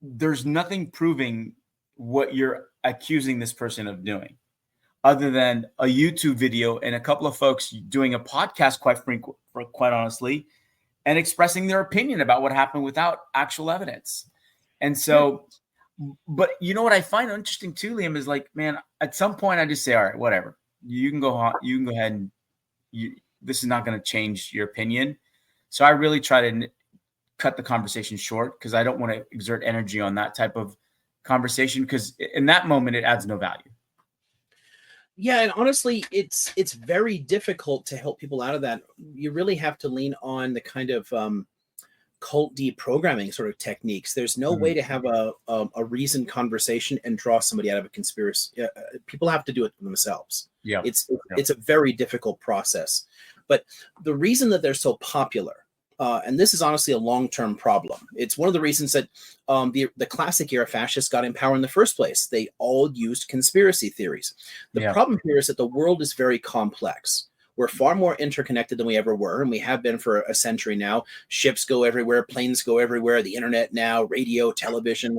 there's nothing proving what you're accusing this person of doing, other than a YouTube video and a couple of folks doing a podcast, quite honestly, and expressing their opinion about what happened without actual evidence. And so, but you know what I find interesting too, Liam, is like, man, at some point I just say, all right, whatever. You can go ahead and this is not going to change your opinion. So I really try to cut the conversation short, because I don't want to exert energy on that type of conversation, because in that moment it adds no value. Yeah, and honestly, it's very difficult to help people out of that. You really have to lean on the kind of cult deprogramming sort of techniques. There's no way to have a reasoned conversation and draw somebody out of a conspiracy. People have to do it themselves. Yeah, it's a very difficult process. But the reason that they're so popular, and this is honestly a long-term problem. It's one of the reasons that the classic era fascists got in power in the first place. They all used conspiracy theories. The problem here is that the world is very complex. We're far more interconnected than we ever were, and we have been for a century now. Ships go everywhere, planes go everywhere, the internet now, radio, television,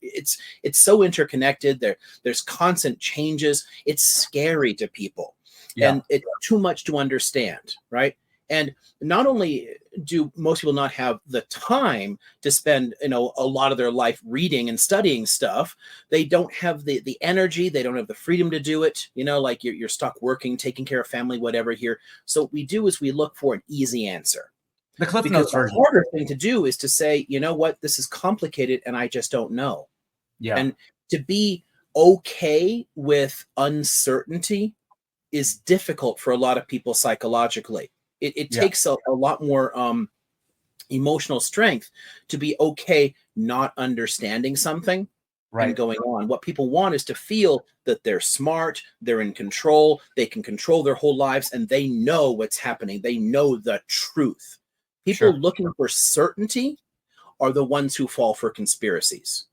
it's so interconnected. There's constant changes. It's scary to people. And it's too much to understand, right? And not only do most people not have the time to spend, a lot of their life reading and studying stuff, they don't have the energy, they don't have the freedom to do it. Like you're stuck working, taking care of family, whatever here. So what we do is we look for an easy answer. The Cliff Notes version. The harder thing to do is to say, you know what, this is complicated and I just don't know. Yeah. And to be okay with uncertainty is difficult for a lot of people psychologically. It takes a lot more emotional strength to be okay not understanding something and going on. What people want is to feel that they're smart, they're in control, they can control their whole lives, and they know what's happening. They know the truth. People looking for certainty are the ones who fall for conspiracies,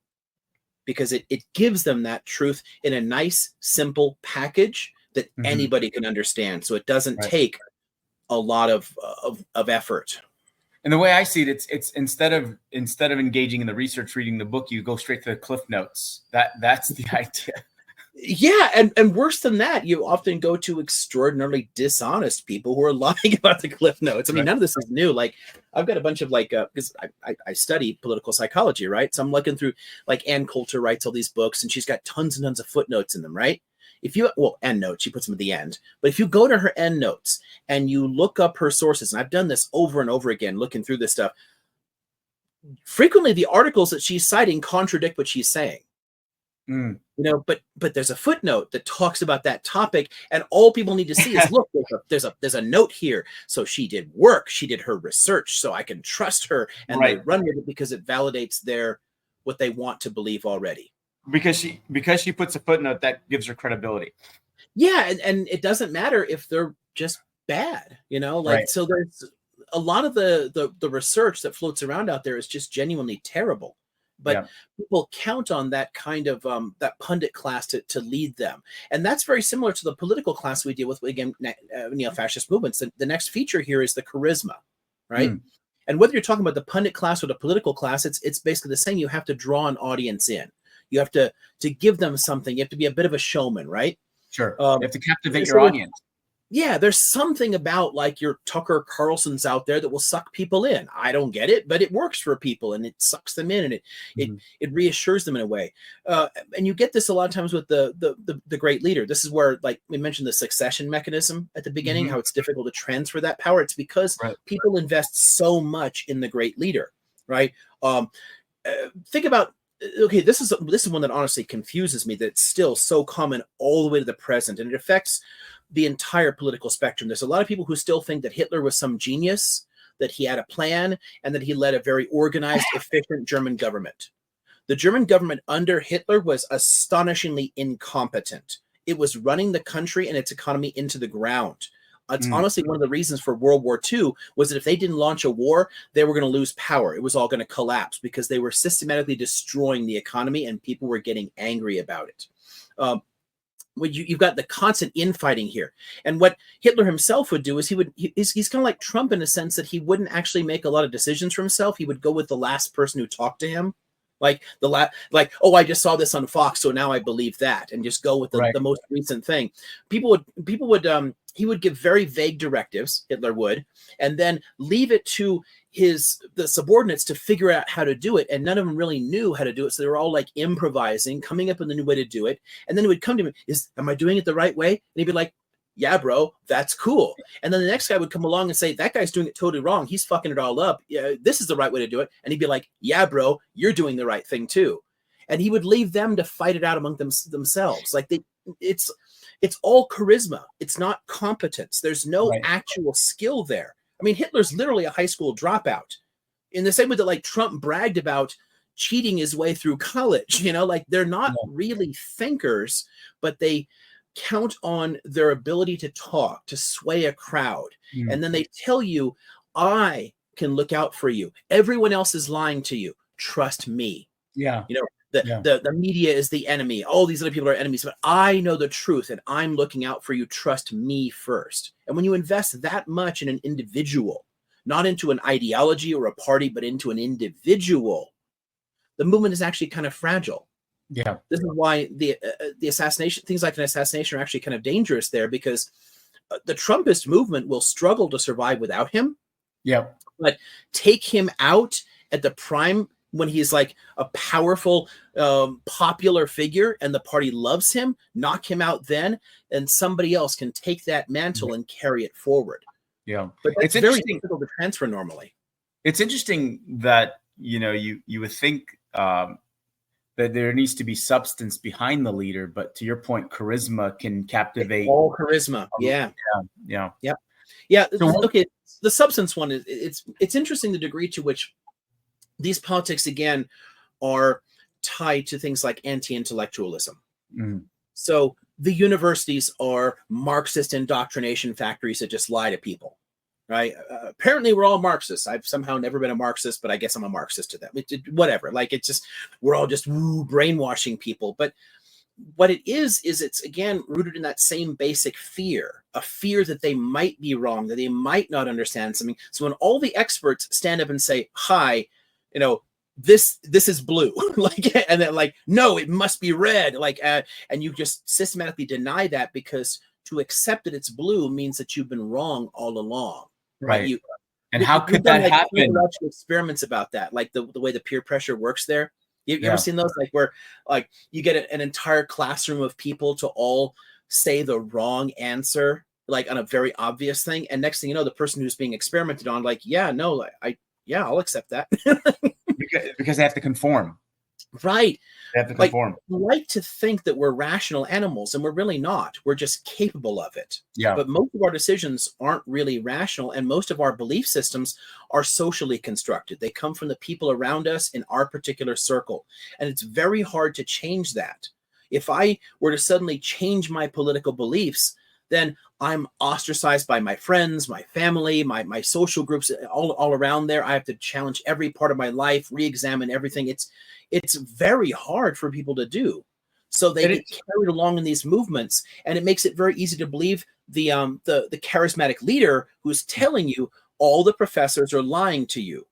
because it gives them that truth in a nice, simple package that anybody can understand. So it doesn't take a lot of effort. And the way I see it, it's instead of engaging in the research, reading the book, you go straight to the Cliff Notes. That's the idea. Yeah, and worse than that, you often go to extraordinarily dishonest people who are lying about the Cliff Notes. I mean, none of this is new. Like, I've got a bunch of because I study political psychology, right? So I'm looking through, like, Ann Coulter writes all these books, and she's got tons and tons of footnotes in them, right? Endnotes, she puts them at the end. But if you go to her endnotes and you look up her sources, and I've done this over and over again, looking through this stuff, frequently the articles that she's citing contradict what she's saying. But there's a footnote that talks about that topic, and all people need to see is, look, there's a note here. So she did work, she did her research, so I can trust her, and they run with it because it validates what they want to believe already. Because she puts a footnote, that gives her credibility. Yeah, and it doesn't matter if they're just bad, So there's a lot of the research that floats around out there is just genuinely terrible. But people count on that kind of that pundit class to lead them. And that's very similar to the political class we deal with, again, neo-fascist movements. The next feature here is the charisma, right? And whether you're talking about the pundit class or the political class, it's basically the same. You have to draw an audience in. You have to give them something. You have to be a bit of a showman, right? Sure. You have to captivate your audience. Yeah, there's something about, like, your Tucker Carlsons out there that will suck people in. I don't get it, but it works for people, and it sucks them in, and it reassures them in a way. And you get this a lot of times with the great leader. This is where, like, we mentioned the succession mechanism at the beginning, how it's difficult to transfer that power. It's because people invest so much in the great leader, right? Think about, okay, this is one that honestly confuses me, that's still so common all the way to the present, and it affects the entire political spectrum. There's a lot of people who still think that Hitler was some genius, that he had a plan, and that he led a very organized, efficient German government. The German government under Hitler was astonishingly incompetent. It was running the country and its economy into the ground. It's honestly one of the reasons for World War II was that if they didn't launch a war, they were going to lose power. It was all going to collapse because they were systematically destroying the economy and people were getting angry about it. You've got the constant infighting here. And what Hitler himself would do is he's kind of like Trump in a sense that he wouldn't actually make a lot of decisions for himself. He would go with the last person who talked to him. Like oh, I just saw this on Fox, so now I believe that, and just go with the most recent thing. He would give very vague directives, Hitler would, and then leave it to the subordinates to figure out how to do it, and none of them really knew how to do it, so they were all like improvising, coming up with a new way to do it, and then it would come to him, am I doing it the right way? And he'd be like, yeah, bro, that's cool. And then the next guy would come along and say, that guy's doing it totally wrong. He's fucking it all up. Yeah, this is the right way to do it. And he'd be like, yeah, bro, you're doing the right thing too. And he would leave them to fight it out among themselves. Like it's all charisma. It's not competence. There's no actual skill there. I mean, Hitler's literally a high school dropout. In the same way that like Trump bragged about cheating his way through college, like they're not really thinkers, but they count on their ability to talk, to sway a crowd. And then they tell you, I can look out for you. Everyone else is lying to you. Trust me. Yeah. The media is the enemy. All these other people are enemies, but I know the truth and I'm looking out for you. Trust me first. And when you invest that much in an individual, not into an ideology or a party, but into an individual, the movement is actually kind of fragile. Yeah, this is why the assassination, things like an assassination, are actually kind of dangerous there, because the Trumpist movement will struggle to survive without him. Yeah, but take him out at the prime when he's like a powerful, popular figure, and the party loves him. Knock him out then, and somebody else can take that mantle and carry it forward. Yeah, but it's very difficult to transfer normally. It's interesting that you would think. That there needs to be substance behind the leader, but to your point, charisma can captivate. It's all charisma. Yeah. So okay, the substance one is it's interesting the degree to which these politics again are tied to things like anti-intellectualism. So the universities are Marxist indoctrination factories that just lie to people. Right. Apparently, we're all Marxists. I've somehow never been a Marxist, but I guess I'm a Marxist to them. Whatever. Like, it's just, we're all just brainwashing people. But what it is it's, again, rooted in that same basic fear, a fear that they might be wrong, that they might not understand something. So when all the experts stand up and say, hi, this is blue, and then no, it must be red. And you just systematically deny that, because to accept that it's blue means that you've been wrong all along. Right. And how could that happen? Experiments about that, like the way the peer pressure works there. You ever seen those, where you get an entire classroom of people to all say the wrong answer, on a very obvious thing, and next thing you know, the person who's being experimented on, I'll accept that. because they have to conform. Right. They have to conform. We like to think that we're rational animals, and we're really not. We're just capable of it. Yeah. But most of our decisions aren't really rational, and most of our belief systems are socially constructed. They come from the people around us in our particular circle, and it's very hard to change that. If I were to suddenly change my political beliefs, then I'm ostracized by my friends, my family, my social groups, all around there. I have to challenge every part of my life, re-examine everything. It's very hard for people to do. So they get carried along in these movements, and it makes it very easy to believe the charismatic leader who's telling you all the professors are lying to you.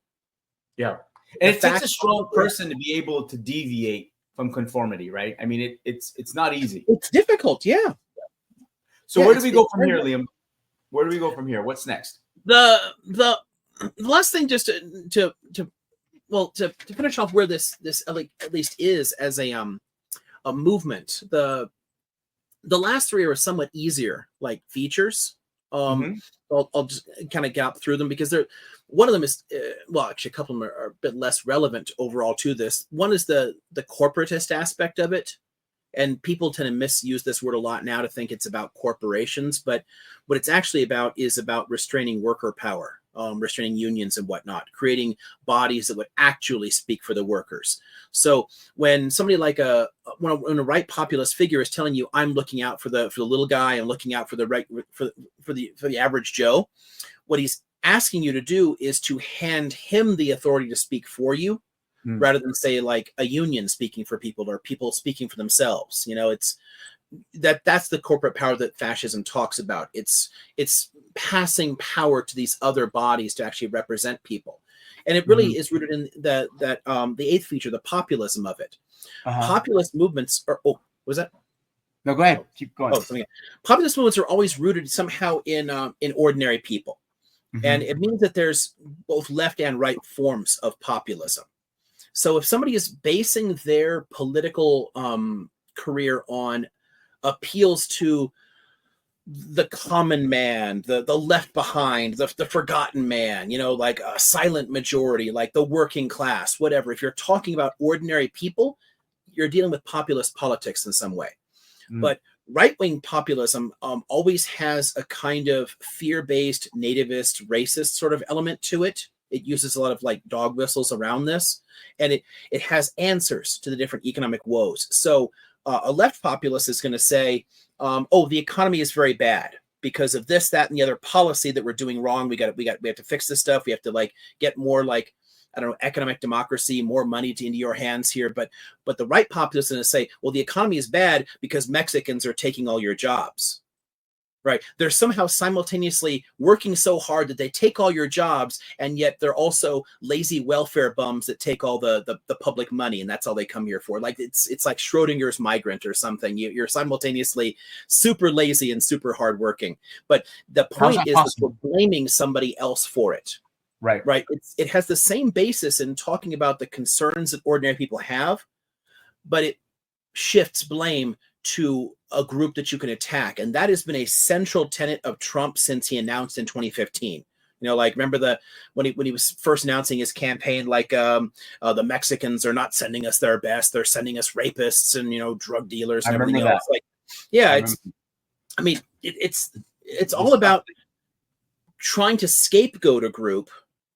Yeah. And it takes a strong person to be able to deviate from conformity, right? I mean, it's not easy. It's difficult, yeah. So where do we go from here, Liam? Where do we go from here? What's next? The last thing, just to finish off where this at least is as a movement. The last three are somewhat easier features. I'll just kind of gap through them, because one of them is actually a couple of them are a bit less relevant overall to this. One is the corporatist aspect of it. And people tend to misuse this word a lot now to think it's about corporations, but what it's actually about is about restraining worker power. restraining unions and whatnot, creating bodies that would actually speak for the workers. So when somebody like when a right populist figure is telling you, I'm looking out for the little guy, I'm looking out for the average Joe, what he's asking you to do is to hand him the authority to speak for you, rather than say like a union speaking for people or people speaking for themselves. You know, that's the corporate power that fascism talks about. It's passing power to these other bodies to actually represent people. And it really is rooted in the eighth feature, the populism of it. Populist movements are, was that? No, go ahead. Keep going. Populist movements are always rooted somehow in ordinary people. And it means that there's both left and right forms of populism. So if somebody is basing their political career on appeals to the common man, the left behind, the forgotten man, you know, like a silent majority, like the working class, whatever. If you're talking about ordinary people, you're dealing with populist politics in some way. But right-wing populism always has a kind of fear-based, nativist, racist sort of element to it. It uses a lot of like dog whistles around this, and it has answers to the different economic woes. So a left populist is going to say, the economy is very bad because of this, that, and the other policy that we're doing wrong. We have to fix this stuff. We have to like get more like, I don't know, economic democracy, more money into your hands here. But the right populist is going to say, well, the economy is bad because Mexicans are taking all your jobs. Right? They're somehow simultaneously working so hard that they take all your jobs, and yet they're also lazy welfare bums that take all the public money, and that's all they come here for. Like it's like Schrodinger's migrant or something. You're simultaneously super lazy and super hardworking. But the point is that we're blaming somebody else for it. Right. Right. It has the same basis in talking about the concerns that ordinary people have, but it shifts blame to a group that you can attack. And that has been a central tenet of Trump since he announced in 2015. You know, like remember when he was first announcing his campaign, like the Mexicans are not sending us their best, they're sending us rapists and, you know, drug dealers and everything else. Like, yeah, it's all about trying to scapegoat a group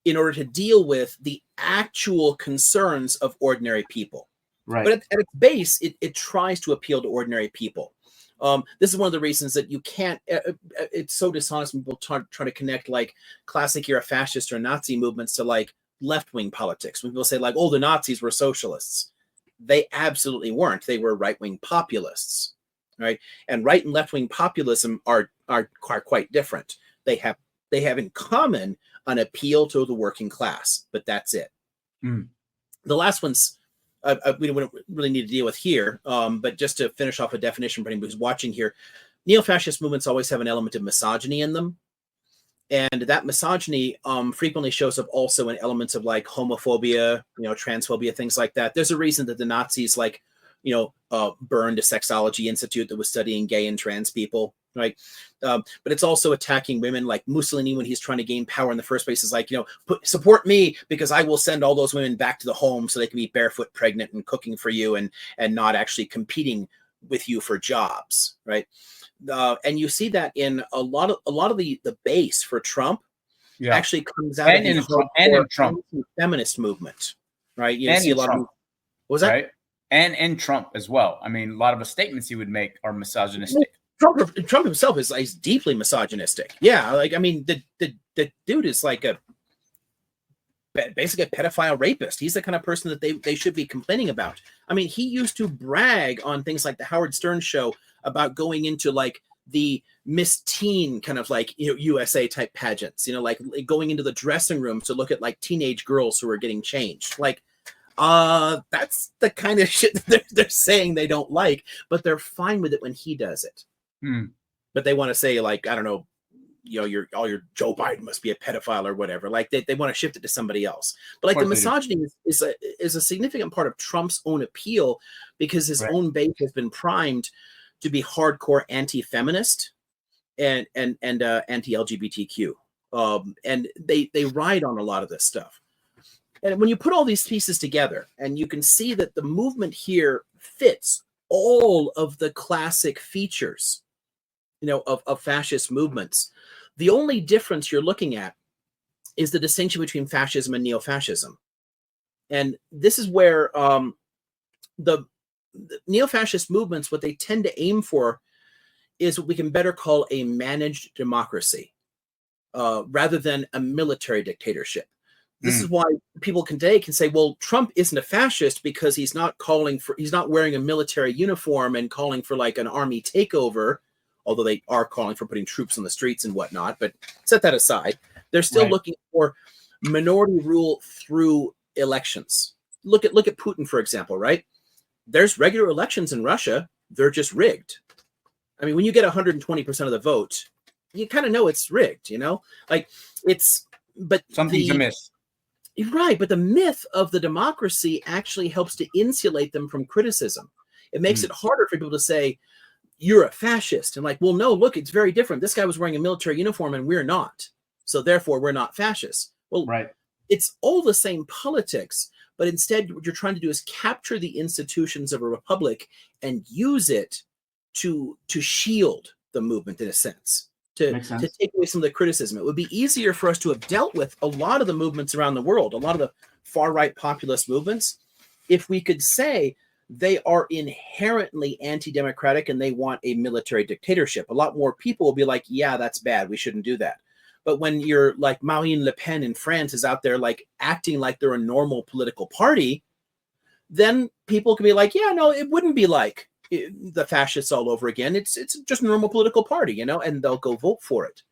in order to deal with the actual concerns of ordinary people. Right. But at its base, it tries to appeal to ordinary people. This is one of the reasons that you can't, it's so dishonest when people try to connect like classic era fascist or Nazi movements to like left-wing politics. When people say like, oh, the Nazis were socialists. They absolutely weren't. They were right-wing populists, right? And right and left-wing populism are quite different. They have in common an appeal to the working class, but that's it. The last one's we don't really need to deal with here, but just to finish off a definition for anybody who's watching here, neo-fascist movements always have an element of misogyny in them. And that misogyny frequently shows up also in elements of like homophobia, you know, transphobia, things like that. There's a reason that the Nazis like, you know, burned a sexology institute that was studying gay and trans people, right? But it's also attacking women, like Mussolini, when he's trying to gain power in the first place, is like, you know, support me because I will send all those women back to the home so they can be barefoot, pregnant, and cooking for you, and not actually competing with you for jobs, right? And you see that in a lot of the base for Trump actually comes out of the feminist movement, right? You see a lot of, what was that? Right? And in Trump as well. I mean, a lot of the statements he would make are misogynistic. Trump himself is deeply misogynistic. Yeah, like I mean, the dude is like basically a pedophile rapist. He's the kind of person that they should be complaining about. I mean, he used to brag on things like the Howard Stern show about going into like the Miss Teen kind of like, you know, USA type pageants. You know, like going into the dressing room to look at like teenage girls who are getting changed. Like, that's the kind of shit that they're saying they don't like, but they're fine with it when he does it. But they want to say like, I don't know, you know, your Joe Biden must be a pedophile or whatever. Like they want to shift it to somebody else. But like the misogyny is a significant part of Trump's own appeal because his own base has been primed to be hardcore anti-feminist and anti-LGBTQ. And they ride on a lot of this stuff. And when you put all these pieces together, and you can see that the movement here fits all of the classic features, you know, of fascist movements. The only difference you're looking at is the distinction between fascism and neo-fascism. And this is where the neo-fascist movements, what they tend to aim for is what we can better call a managed democracy rather than a military dictatorship. This is why people today can say, well, Trump isn't a fascist because he's not wearing a military uniform and calling for like an army takeover, although they are calling for putting troops on the streets and whatnot. But set that aside. They're still looking for minority rule through elections. Look at Putin, for example, right? There's regular elections in Russia. They're just rigged. I mean, when you get 120% of the vote, you kind of know it's rigged, you know? Like but something's amiss. Right, but the myth of the democracy actually helps to insulate them from criticism. It makes it harder for people to say, you're a fascist. And like, well, no, look, it's very different. This guy was wearing a military uniform and we're not. So therefore, we're not fascists. Well, it's all the same politics, but instead what you're trying to do is capture the institutions of a republic and use it to shield the movement in a sense. To take away some of the criticism. It would be easier for us to have dealt with a lot of the movements around the world, a lot of the far-right populist movements, if we could say they are inherently anti-democratic and they want a military dictatorship. A lot more people will be like, yeah, that's bad. We shouldn't do that. But when you're like Marine Le Pen in France is out there like acting like they're a normal political party, then people can be like, yeah, no, it wouldn't be like the fascists all over again. It's just a normal political party, you know, and they'll go vote for it.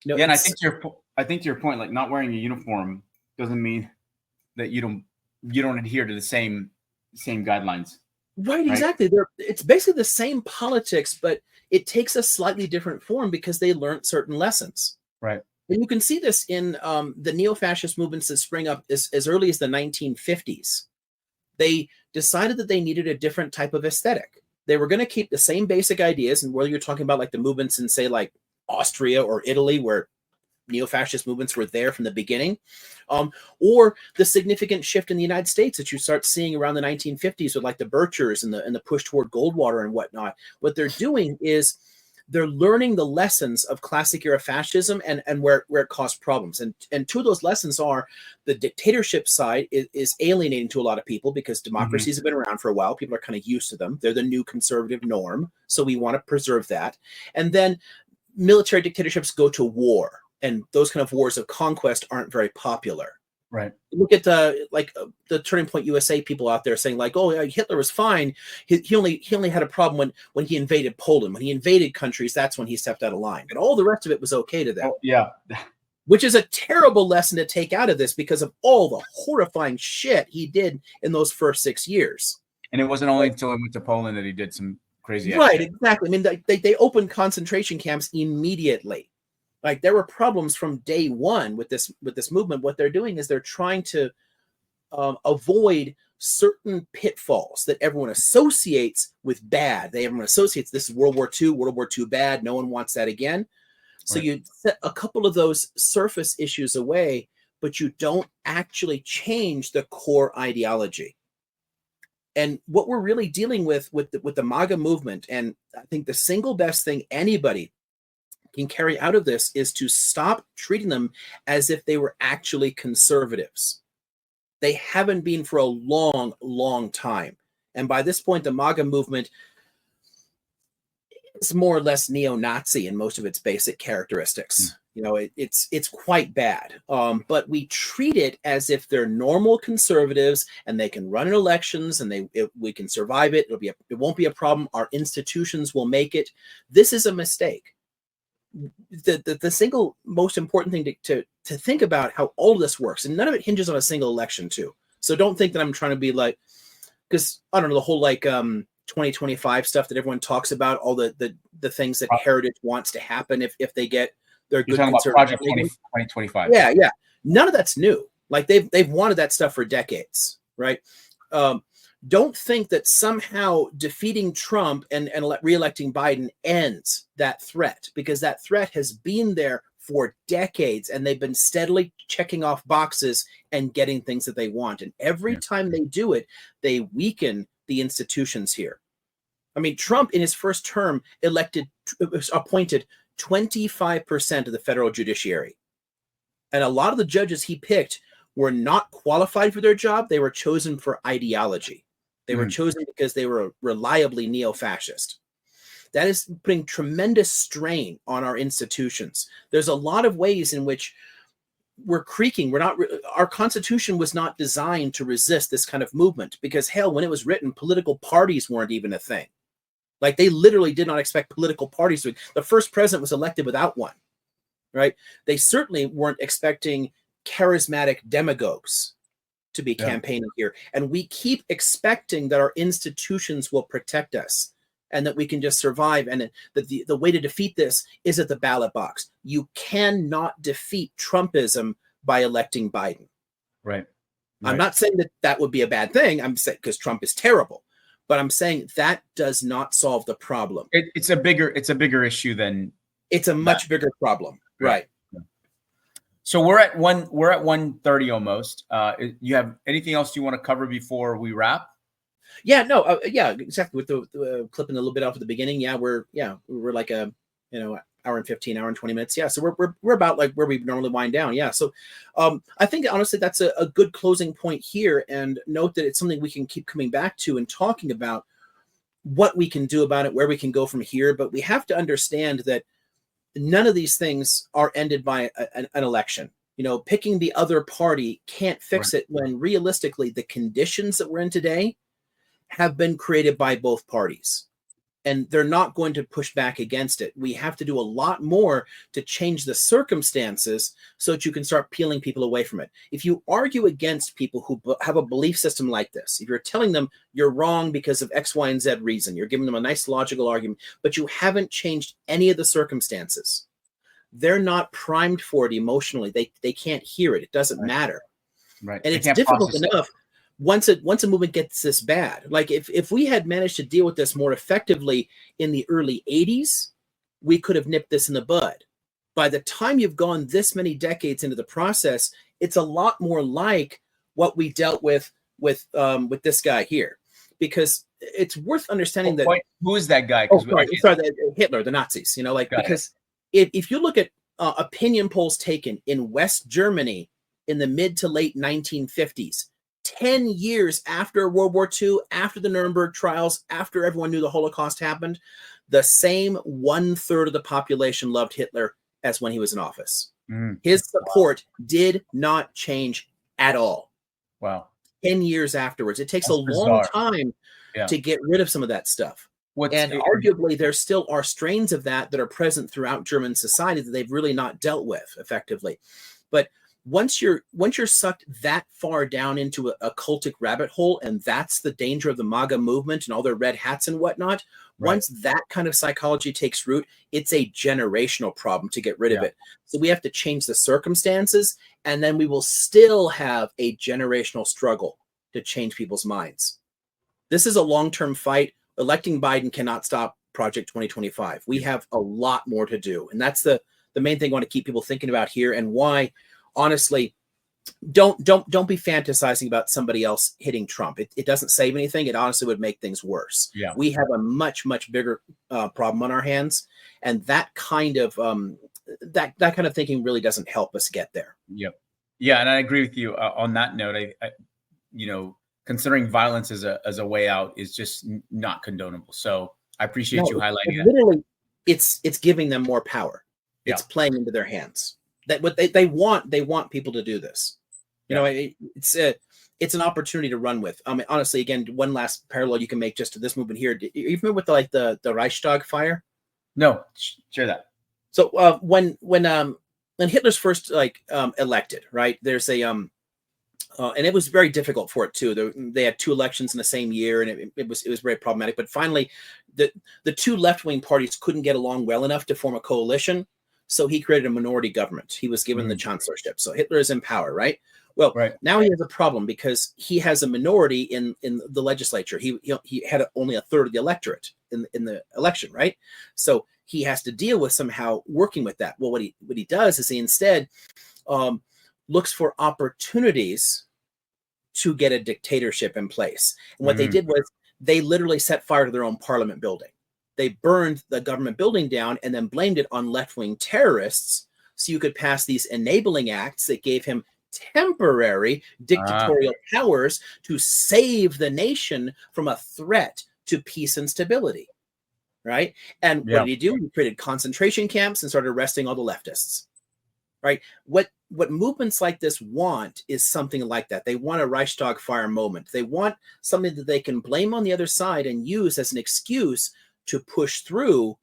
You know, yeah, and I think to your point, like not wearing a uniform doesn't mean that you don't adhere to the same guidelines. Right, exactly. It's basically the same politics, but it takes a slightly different form because they learned certain lessons. Right. And you can see this in the neo-fascist movements that spring up as early as the 1950s. They decided that they needed a different type of aesthetic. They were going to keep the same basic ideas, and whether you're talking about like the movements in, say, like Austria or Italy, where neo-fascist movements were there from the beginning, or the significant shift in the United States that you start seeing around the 1950s with like the Birchers and the push toward Goldwater and whatnot. What they're doing is they're learning the lessons of classic era fascism and where it caused problems. And two of those lessons are the dictatorship side is alienating to a lot of people because democracies have been around for a while. People are kind of used to them. They're the new conservative norm. So we want to preserve that. And then military dictatorships go to war. And those kind of wars of conquest aren't very popular. Right. Look at the Turning Point USA people out there saying like, oh, Hitler was fine. He only had a problem when he invaded Poland. When he invaded countries, that's when he stepped out of line. But all the rest of it was okay to them. Oh, yeah. Which is a terrible lesson to take out of this because of all the horrifying shit he did in those first 6 years. And it wasn't only until he went to Poland that he did some crazy right, shit. Exactly. I mean, they opened concentration camps immediately. Like there were problems from day one with this movement. What they're doing is they're trying to avoid certain pitfalls that everyone associates with bad. Everyone associates this is World War II bad. No one wants that again. So you set a couple of those surface issues away, but you don't actually change the core ideology. And what we're really dealing with the MAGA movement, and I think the single best thing anybody can carry out of this is to stop treating them as if they were actually conservatives. They haven't been for a long, long time. And by this point, the MAGA movement is more or less neo-Nazi in most of its basic characteristics. You know, it's quite bad. But we treat it as if they're normal conservatives and they can run in elections and we can survive it. It won't be a problem. Our institutions will make it. This is a mistake. The single most important thing to think about how all of this works, and none of it hinges on a single election too. So don't think that I'm trying to be like, because I don't know, the whole like 2025 stuff that everyone talks about, all the things that Heritage wants to happen if they get their good conservative Project 2025. Yeah. None of that's new. Like they've wanted that stuff for decades, right? Don't think that somehow defeating Trump and re-electing Biden ends that threat, because that threat has been there for decades and they've been steadily checking off boxes and getting things that they want. And every time they do it, they weaken the institutions here. I mean, Trump in his first term appointed 25% of the federal judiciary. And a lot of the judges he picked were not qualified for their job. They were chosen for ideology. They were chosen because they were reliably neo-fascist. That is putting tremendous strain on our institutions. There's a lot of ways in which we're creaking. Our Constitution was not designed to resist this kind of movement, because hell, when it was written, political parties weren't even a thing. Like, they literally did not expect political parties to. The first president was elected without one, right? They certainly weren't expecting charismatic demagogues to be campaigning here. And we keep expecting that our institutions will protect us and that we can just survive, and that the way to defeat this is at the ballot box. You cannot defeat Trumpism by electing Biden. Right. I'm not saying that that would be a bad thing. I'm saying, because Trump is terrible, but I'm saying that does not solve the problem. It's a bigger issue than. It's a much bigger problem. Right. So we're at 1:30 almost. You have anything else you want to cover before we wrap? Yeah, no, yeah, exactly. With the clipping a little bit off at the beginning, we're like a hour and 15, hour and 20 minutes. Yeah, so we're about like where we normally wind down. Yeah, so I think honestly that's a good closing point here, and note that it's something we can keep coming back to and talking about what we can do about it, where we can go from here. But we have to understand that none of these things are ended by an election. Picking the other party can't fix it, when realistically the conditions that we're in today have been created by both parties, and they're not going to push back against it. We have to do a lot more to change the circumstances so that you can start peeling people away from it. If you argue against people who have a belief system like this, if you're telling them you're wrong because of X, Y, and Z reason, you're giving them a nice logical argument, but you haven't changed any of the circumstances, they're not primed for it emotionally. They can't hear it. It doesn't matter. Right. And it's difficult enough once a movement gets this bad. Like, if we had managed to deal with this more effectively in the early 80s, we could have nipped this in the bud. By the time you've gone this many decades into the process, it's a lot more like what we dealt with this guy here, because it's worth understanding that. Who is that guy? Hitler, the Nazis. Because if you look at opinion polls taken in West Germany in the mid to late 1950s, 10 years after World War II, after the Nuremberg trials, after everyone knew the Holocaust happened, the same 1/3 of the population loved Hitler as when he was in office. His support did not change at all. Wow. 10 years afterwards. It takes a long time to get rid of some of that stuff. Arguably, there still are strains of that are present throughout German society that they've really not dealt with effectively. But once you're sucked that far down into a cultic rabbit hole, and that's the danger of the MAGA movement and all their red hats and whatnot, once that kind of psychology takes root, it's a generational problem to get rid of it. So we have to change the circumstances, and then we will still have a generational struggle to change people's minds. This is a long-term fight. Electing Biden cannot stop Project 2025. We have a lot more to do, and that's the main thing I want to keep people thinking about here, and why, honestly, don't be fantasizing about somebody else hitting Trump. It doesn't save anything. It honestly would make things worse. We have a much bigger problem on our hands, and that kind of thinking really doesn't help us get there. Yeah, and I agree with you on that note. I considering violence as a way out is just not condonable. So I appreciate you highlighting that. Literally, it's giving them more power. It's playing into their hands. That what they want people to do this. It's an opportunity to run with. I mean, honestly, again, one last parallel you can make just to this movement here. Are you familiar with the Reichstag fire? No, share that. So when Hitler's first elected, right? There's and it was very difficult for it too. They had 2 elections in the same year, and it was very problematic. But finally, the 2 left-wing parties couldn't get along well enough to form a coalition. So he created a minority government. He was given the chancellorship. So Hitler is in power, right? Well, now he has a problem because he has a minority in the legislature. He had only 1/3 of the electorate in the election, right? So he has to deal with somehow working with that. Well, what he does is he instead looks for opportunities to get a dictatorship in place. And what they did was they literally set fire to their own parliament building. They burned the government building down and then blamed it on left-wing terrorists so you could pass these enabling acts that gave him temporary dictatorial powers to save the nation from a threat to peace and stability, right? And what did he do? He created concentration camps and started arresting all the leftists, right? What movements like this want is something like that. They want a Reichstag fire moment. They want something that they can blame on the other side and use as an excuse to push through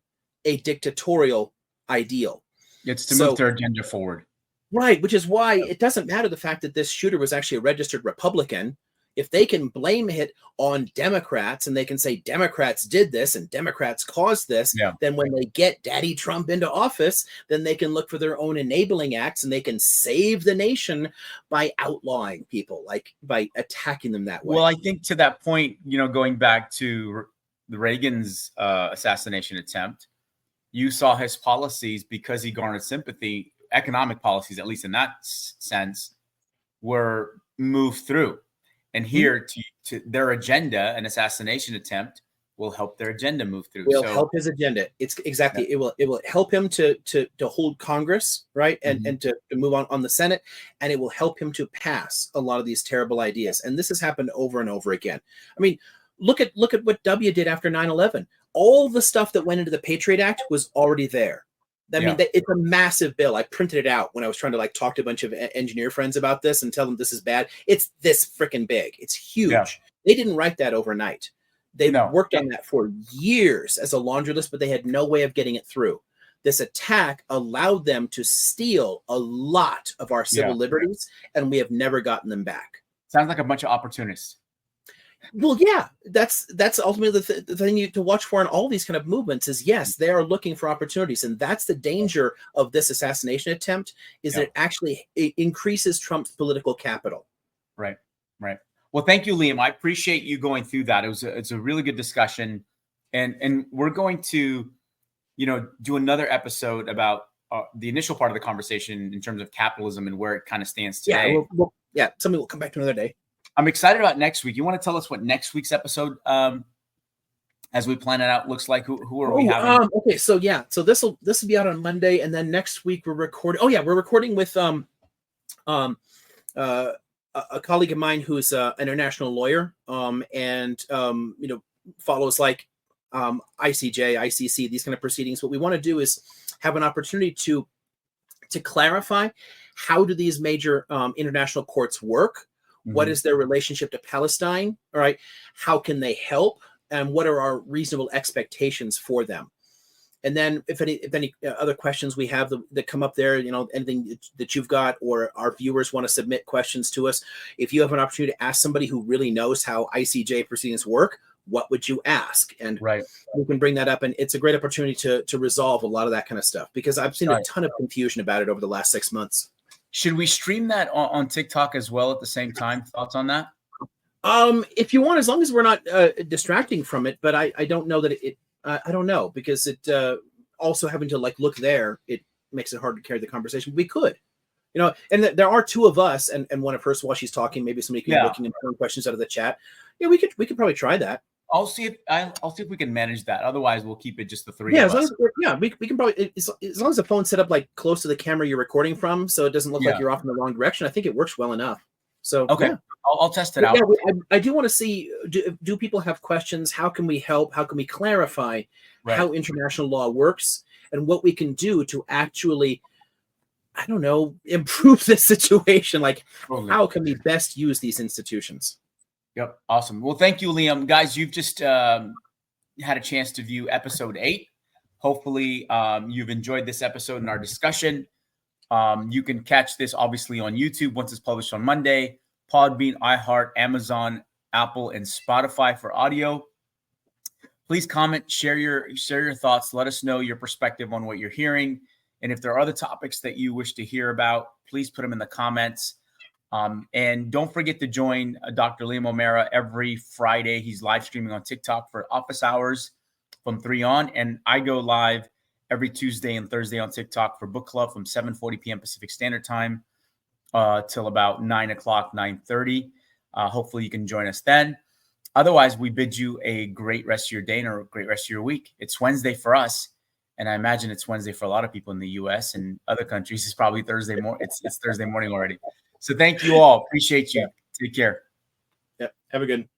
a dictatorial ideal. It's to move their agenda forward. Right, which is why it doesn't matter the fact that this shooter was actually a registered Republican. If they can blame it on Democrats and they can say Democrats did this and Democrats caused this, then when they get Daddy Trump into office, then they can look for their own enabling acts and they can save the nation by outlawing people, like by attacking them that way. Well, I think to that point, going back to the Reagan's assassination attempt, you saw his policies, because he garnered sympathy, economic policies, at least in that sense, were moved through. And here, to their agenda, an assassination attempt will help their agenda move through. Will help his agenda. It's exactly. It will help him to hold Congress, right, and to move on the Senate, and it will help him to pass a lot of these terrible ideas. And this has happened over and over again. I mean, look at what W did after 9/11. All the stuff that went into the Patriot Act was already there. I mean, it's a massive bill. I printed it out when I was trying to talk to a bunch of engineer friends about this and tell them this is bad. It's this freaking big. It's huge. Yeah. They didn't write that overnight. They worked on that for years as a laundry list, but they had no way of getting it through. This attack allowed them to steal a lot of our civil liberties, and we have never gotten them back. Sounds like a bunch of opportunists. Well, yeah, that's ultimately the thing to watch for in all these kind of movements is, yes, they are looking for opportunities. And that's the danger of this assassination attempt, is that it increases Trump's political capital. Right. Well, thank you, Liam. I appreciate you going through that. It's a really good discussion. And we're going to, do another episode about the initial part of the conversation in terms of capitalism and where it kind of stands today. Something will come back to another day. I'm excited about next week. You want to tell us what next week's episode, as we plan it out, looks like? Who are we having? Okay, so this will be out on Monday, and then next week we're recording. We're recording with a colleague of mine who's an international lawyer, and follows ICJ, ICC, these kind of proceedings. What we want to do is have an opportunity to clarify how do these major international courts work. What is their relationship to Palestine? All right. How can they help? And what are our reasonable expectations for them? And then if any other questions we have that come up there, anything that you've got, or our viewers want to submit questions to us, if you have an opportunity to ask somebody who really knows how ICJ proceedings work, what would you ask? And we can bring that up. And it's a great opportunity to resolve a lot of that kind of stuff, because I've seen a ton of confusion about it over the last 6 months. Should we stream that on TikTok as well at the same time? Thoughts on that? If you want, as long as we're not distracting from it. But I don't know that I don't know, because it also having to look there, it makes it hard to carry the conversation. We could, and there are two of us and one of hers while she's talking. Maybe somebody can be looking and throwing questions out of the chat. Yeah, we could probably try that. I'll see if we can manage that. Otherwise, we'll keep it just the three of us. We can probably, as long as the phone's set up close to the camera you're recording from, so it doesn't look like you're off in the wrong direction. I think it works well enough. So okay, I'll test it out. Yeah, I do want to see, do people have questions? How can we help? How can we clarify how international law works and what we can do to actually, improve this situation? How can we best use these institutions? Yep. Awesome. Well, thank you, Liam. Guys, you've just had a chance to view episode 8. Hopefully you've enjoyed this episode and our discussion. You can catch this obviously on YouTube once it's published on Monday, Podbean, iHeart, Amazon, Apple, and Spotify for audio. Please comment, share your thoughts. Let us know your perspective on what you're hearing. And if there are other topics that you wish to hear about, please put them in the comments. And don't forget to join Dr. Liam O'Mara every Friday. He's live streaming on TikTok for office hours from 3 on. And I go live every Tuesday and Thursday on TikTok for book club from 7:40 p.m. Pacific Standard Time till about 9 o'clock, 9:30. Hopefully you can join us then. Otherwise, we bid you a great rest of your day and a great rest of your week. It's Wednesday for us. And I imagine it's Wednesday for a lot of people in the U.S. and other countries. It's probably Thursday morning. It's Thursday morning already. So thank you all. Appreciate you. Take care. Yeah. Have a good